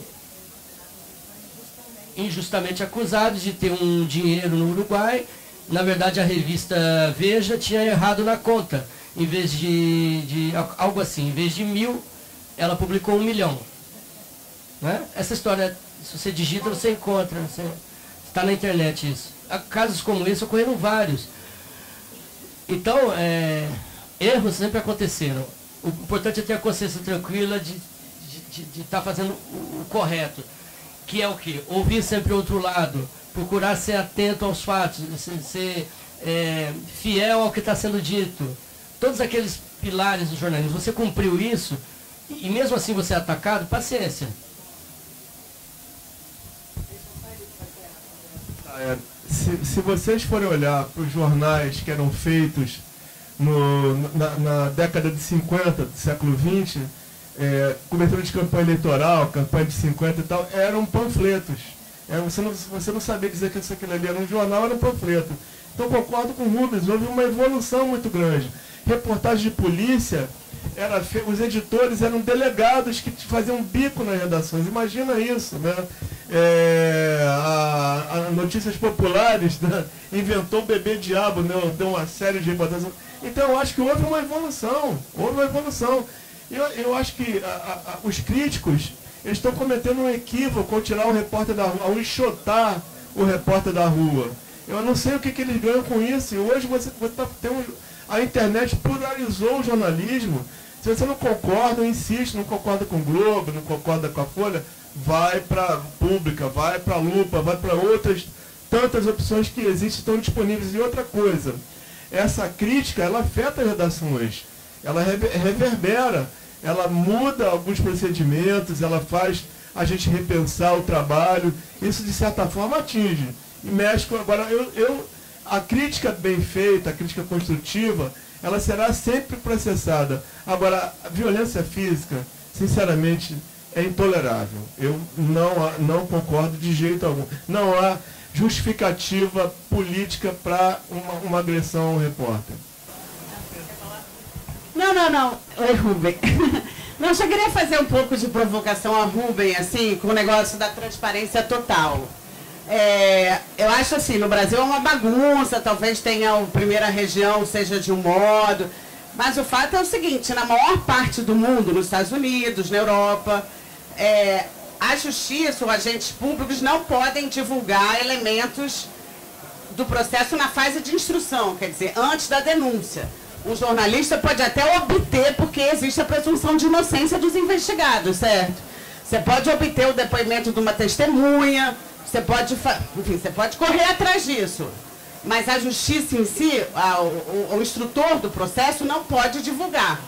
injustamente acusado de ter um dinheiro no Uruguai. Na verdade, a revista Veja tinha errado na conta. Em vez de algo assim, em vez de 1.000, ela publicou 1 milhão. Né? Essa história, se você digita, você encontra. Está na internet isso. Casos como esse ocorreram vários. Então, erros sempre aconteceram. O importante é ter a consciência tranquila de estar fazendo o correto. Que é o quê? Ouvir sempre o outro lado. Procurar ser atento aos fatos. Ser fiel ao que está sendo dito. Todos aqueles pilares do jornalismo. Você cumpriu isso e mesmo assim você é atacado, paciência. Se vocês forem olhar para os jornais que eram feitos na década de 50 do século XX, cobertura de campanha eleitoral, campanha de 50 e tal, eram panfletos. Você não sabia dizer que aquilo ali era um jornal, era um panfleto. Então concordo com o Rubens, houve uma evolução muito grande. Reportagem de polícia, os editores eram delegados que faziam bico nas redações. Imagina isso, né? A Notícias Populares, né? Inventou o bebê diabo, né? Deu uma série de reportagens. Então eu acho que houve uma evolução. Eu acho que os críticos eles estão cometendo um equívoco ao tirar o repórter da rua, ao enxotar o repórter da rua. Eu não sei o que eles ganham com isso. E hoje a internet pluralizou o jornalismo. Se você não concorda, insiste, não concorda com o Globo, não concorda com a Folha, vai para a Pública, vai para a Lupa, vai para outras tantas opções que existem, estão disponíveis. E outra coisa, essa crítica, ela afeta as redações, ela reverbera, ela muda alguns procedimentos, ela faz a gente repensar o trabalho, isso de certa forma atinge. E mexe com... Agora, a crítica bem feita, a crítica construtiva, ela será sempre processada. Agora, a violência física, sinceramente, é intolerável. Eu não concordo de jeito algum. Não há justificativa política para uma agressão ao repórter. Não. Oi, Rubem. Não, só queria fazer um pouco de provocação a Rubem, assim, com o negócio da transparência total. Eu acho assim, no Brasil é uma bagunça, talvez tenha a primeira região seja de um modo, mas o fato é o seguinte, na maior parte do mundo, nos Estados Unidos, na Europa, a justiça ou agentes públicos não podem divulgar elementos do processo na fase de instrução, quer dizer, antes da denúncia. Um jornalista pode até obter, porque existe a presunção de inocência dos investigados, certo? Você pode obter o depoimento de uma testemunha, você pode, enfim, você pode correr atrás disso. Mas a justiça em si, o instrutor do processo não pode divulgar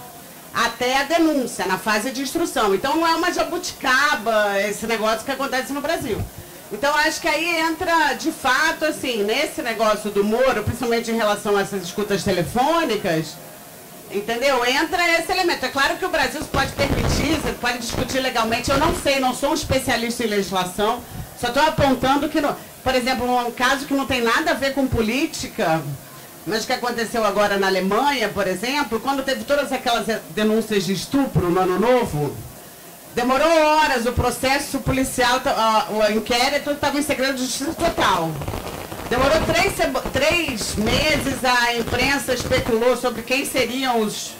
até a denúncia, na fase de instrução. Então não é uma jabuticaba esse negócio que acontece no Brasil. Então acho que aí entra, de fato, assim, nesse negócio do Moro, principalmente em relação a essas escutas telefônicas, entendeu? Entra esse elemento. É claro que o Brasil pode permitir, você pode discutir legalmente. Eu não sei, não sou um especialista em legislação, só estou apontando que, por exemplo, um caso que não tem nada a ver com política, mas que aconteceu agora na Alemanha, por exemplo, quando teve todas aquelas denúncias de estupro no Ano Novo, demorou horas, o processo policial, o inquérito estava em segredo de justiça total. Demorou 3 meses, a imprensa especulou sobre quem seriam os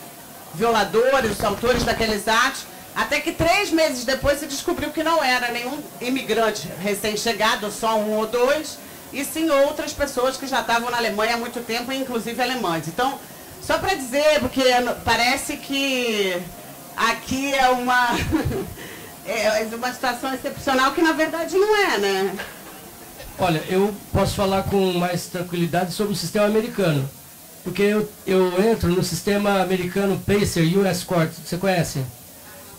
violadores, os autores daqueles atos, até que 3 meses depois se descobriu que não era nenhum imigrante recém-chegado, só 1 ou 2, e sim outras pessoas que já estavam na Alemanha há muito tempo, inclusive alemães. Então, só para dizer, porque parece que aqui é uma situação excepcional que na verdade não é, né? Olha, eu posso falar com mais tranquilidade sobre o sistema americano, porque eu entro no sistema americano PACER, US Court, você conhece?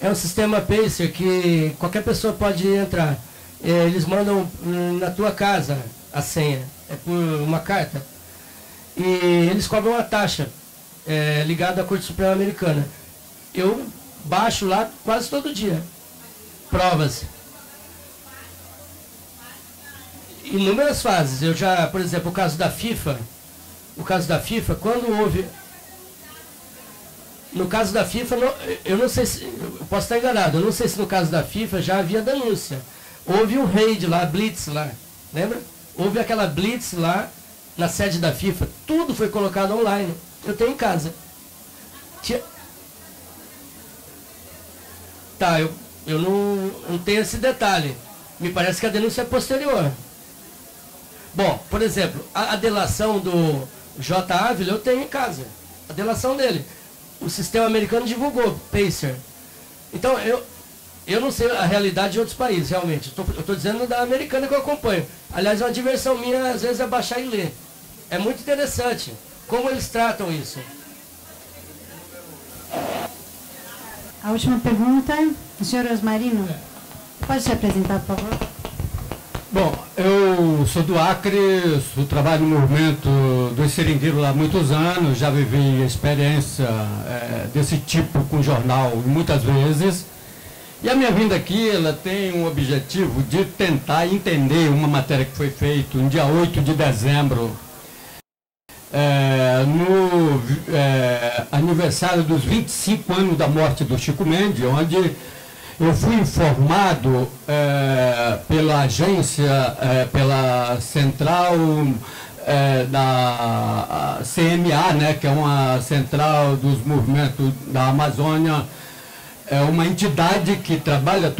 É um sistema PACER que qualquer pessoa pode entrar. Eles mandam na tua casa a senha, é por uma carta, e eles cobram uma taxa ligada à Corte Suprema Americana. Eu baixo lá quase todo dia provas. Inúmeras fases. Eu já, por exemplo, o caso da FIFA, quando houve... No caso da FIFA, eu não sei se... Eu posso estar enganado, eu não sei se no caso da FIFA já havia denúncia. Houve um raid lá, blitz lá, lembra? Houve aquela blitz lá na sede da FIFA, tudo foi colocado online. Eu tenho em casa. Tá, eu não tenho esse detalhe. Me parece que a denúncia é posterior. Bom, por exemplo, a delação do J. Ávila eu tenho em casa. A delação dele. O sistema americano divulgou, PACER. Então, eu não sei a realidade de outros países, realmente. Eu estou dizendo da americana que eu acompanho. Aliás, uma diversão minha, às vezes, é baixar e ler. É muito interessante como eles tratam isso. A última pergunta, o senhor Osmarino. Pode se apresentar, por favor? Bom, eu sou do Acre, trabalho no movimento dos seringueiros há muitos anos, já vivi experiência desse tipo com jornal muitas vezes. E a minha vinda aqui, ela tem um objetivo de tentar entender uma matéria que foi feita no dia 8 de dezembro, no aniversário dos 25 anos da morte do Chico Mendes, onde eu fui informado pela agência, pela central da CMA, né, que é uma central dos movimentos da Amazônia, é uma entidade que trabalha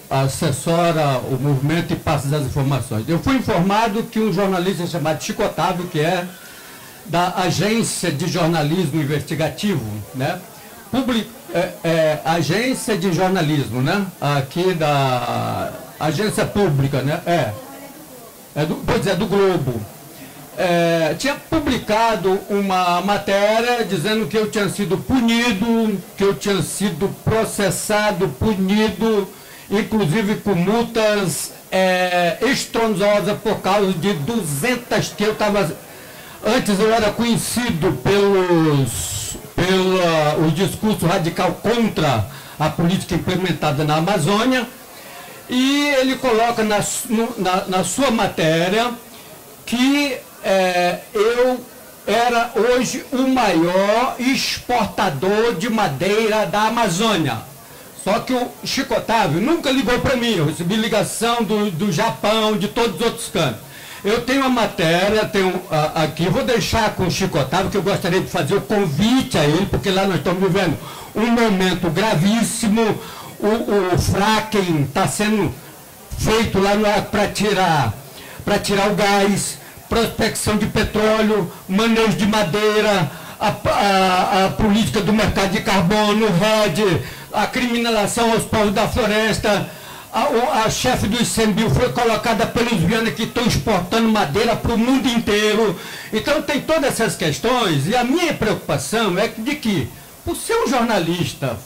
assessora o movimento e passa as informações. Eu fui informado que um jornalista chamado Chico Otávio, que é da Agência de Jornalismo Investigativo, né, agência de jornalismo, né, aqui da agência pública, né, do Globo, tinha publicado uma matéria dizendo que eu tinha sido punido, que eu tinha sido processado, punido, inclusive com multas estrondosas por causa de 200 que eu estava... Antes eu era conhecido pelo discurso radical contra a política implementada na Amazônia, e ele coloca na sua matéria que eu era hoje o maior exportador de madeira da Amazônia. Só que o Chico Otávio nunca ligou para mim, eu recebi ligação do Japão, de todos os outros cantos. Eu tenho uma matéria, aqui, vou deixar com o Chico Otávio, que eu gostaria de fazer o convite a ele, porque lá nós estamos vivendo um momento gravíssimo, o fracking está sendo feito lá para tirar o gás, prospecção de petróleo, manejo de madeira, a política do mercado de carbono, RED, a criminalização aos povos da floresta, a chefe do ICMBio foi colocada pelos Viana que estão exportando madeira para o mundo inteiro. Então tem todas essas questões, e a minha preocupação é de que, por ser um jornalista,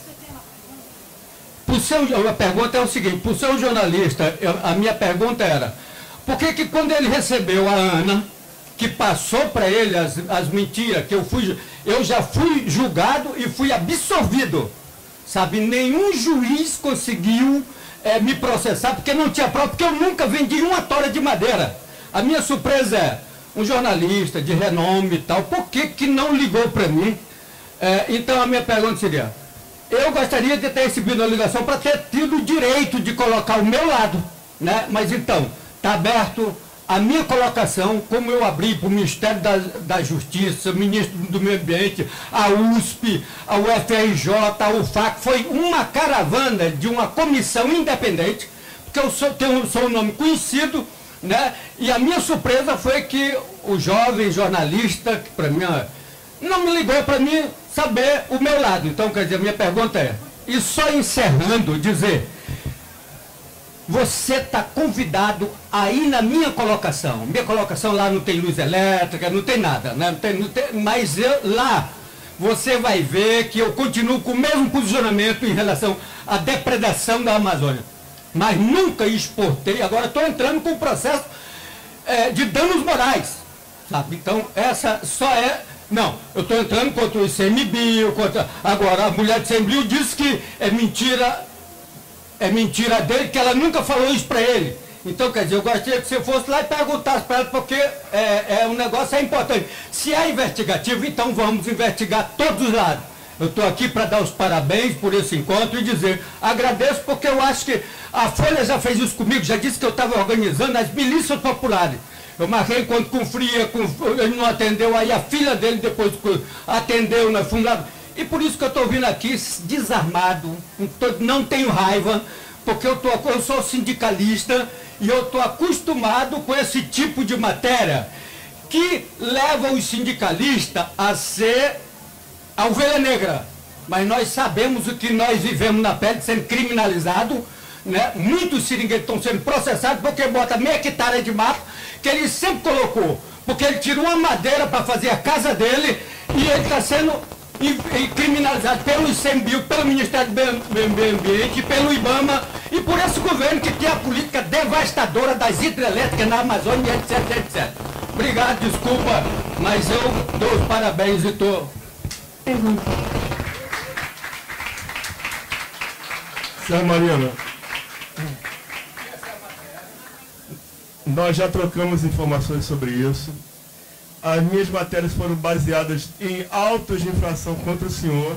a pergunta é o seguinte, por ser um jornalista, a minha pergunta era, por que quando ele recebeu a Ana, que passou para ele as mentiras, que eu já fui julgado e fui absolvido, sabe? Nenhum juiz conseguiu me processar, porque não tinha prova, porque eu nunca vendi uma tora de madeira. A minha surpresa é, um jornalista de renome e tal, por que não ligou para mim? Então a minha pergunta seria, eu gostaria de ter recebido a ligação para ter tido o direito de colocar o meu lado, né? Mas então, está aberto a minha colocação, como eu abri para o Ministério da Justiça, o Ministro do Meio Ambiente, a USP, a UFRJ, a UFAC, foi uma caravana de uma comissão independente, porque eu sou um nome conhecido, né? E a minha surpresa foi que o jovem jornalista, que para mim não me ligou para mim saber o meu lado. Então, quer dizer, a minha pergunta é, e só encerrando, dizer, você está convidado a ir na minha colocação. Minha colocação lá não tem luz elétrica, não tem nada, né? Mas lá você vai ver que eu continuo com o mesmo posicionamento em relação à depredação da Amazônia. Mas nunca exportei, agora estou entrando com o processo de danos morais, sabe? Então, essa só é... Não, eu estou entrando contra o ICMBio, agora a mulher do ICMBio disse que é mentira dele, que ela nunca falou isso para ele. Então, quer dizer, eu gostaria que você fosse lá e perguntasse para ela, porque um negócio importante. Se é investigativo, então vamos investigar todos os lados. Eu estou aqui para dar os parabéns por esse encontro e dizer, agradeço, porque eu acho que a Folha já fez isso comigo, já disse que eu estava organizando as milícias populares. Eu marquei encontro com o Fria, ele não atendeu, aí a filha dele depois atendeu na fundada. E por isso que eu estou vindo aqui desarmado, não tenho raiva, porque eu sou sindicalista e eu estou acostumado com esse tipo de matéria que leva os sindicalistas a ser a ovelha negra. Mas nós sabemos o que nós vivemos na pele, sendo criminalizado, né? Muitos seringueiros estão sendo processados porque bota meia hectare de mato, que ele sempre colocou, porque ele tirou uma madeira para fazer a casa dele e ele está sendo criminalizado pelo ICMBio, pelo Ministério do Meio Ambiente, pelo IBAMA e por esse governo que tem a política devastadora das hidrelétricas na Amazônia, etc, etc. Obrigado, desculpa, mas eu dou os parabéns e estou... Pergunta. Senhora Marina, nós já trocamos informações sobre isso. As minhas matérias foram baseadas em autos de infração contra o senhor.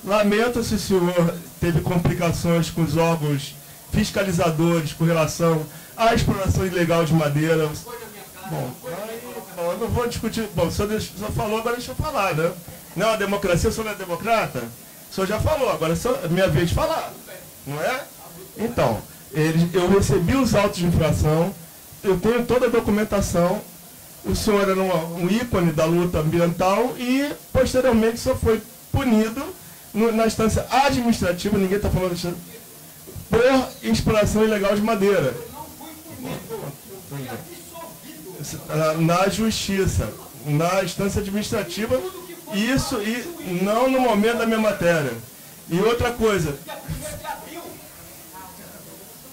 Lamento se o senhor teve complicações com os órgãos fiscalizadores com relação à exploração ilegal de madeira. Bom, eu não vou discutir. Bom, o senhor falou, agora deixa eu falar, né? Não, a democracia, o senhor não é democrata? O senhor já falou, agora é minha vez de falar, não é? Então, eu recebi os autos de infração, eu tenho toda a documentação. O senhor era um ícone da luta ambiental e, posteriormente, o senhor foi punido na instância administrativa, ninguém está falando de por exploração ilegal de madeira. Na justiça, na instância administrativa, isso e não no momento da minha matéria. E outra coisa...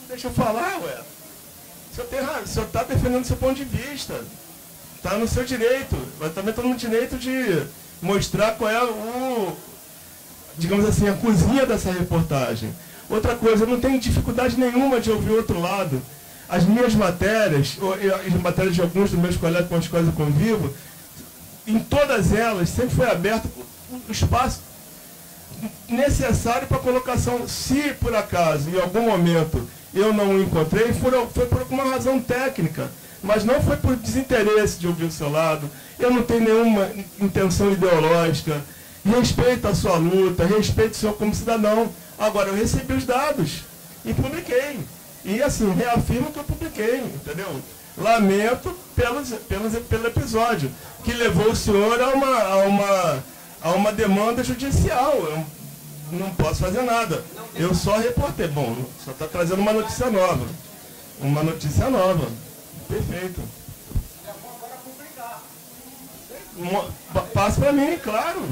Deixa eu falar, ué. O senhor tem razão, o senhor está defendendo o seu ponto de vista. Está no seu direito, mas também está no direito de mostrar qual é digamos assim, a cozinha dessa reportagem. Outra coisa, eu não tenho dificuldade nenhuma de ouvir o outro lado. As minhas matérias, as matérias de alguns dos meus colegas com os quais eu convivo, em todas elas sempre foi aberto o espaço necessário para a colocação. Se por acaso, em algum momento, eu não o encontrei, foi por alguma razão técnica. Mas não foi por desinteresse de ouvir o seu lado. Eu não tenho nenhuma intenção ideológica. Respeito a sua luta, respeito o senhor como cidadão. Agora, eu recebi os dados e publiquei. E, assim, reafirmo que eu publiquei, entendeu? Lamento pelo episódio, que levou o senhor a uma demanda judicial. Eu não posso fazer nada. Eu só reportei. Bom, só está trazendo uma notícia nova. Uma notícia nova. Perfeito. Passa para mim, claro.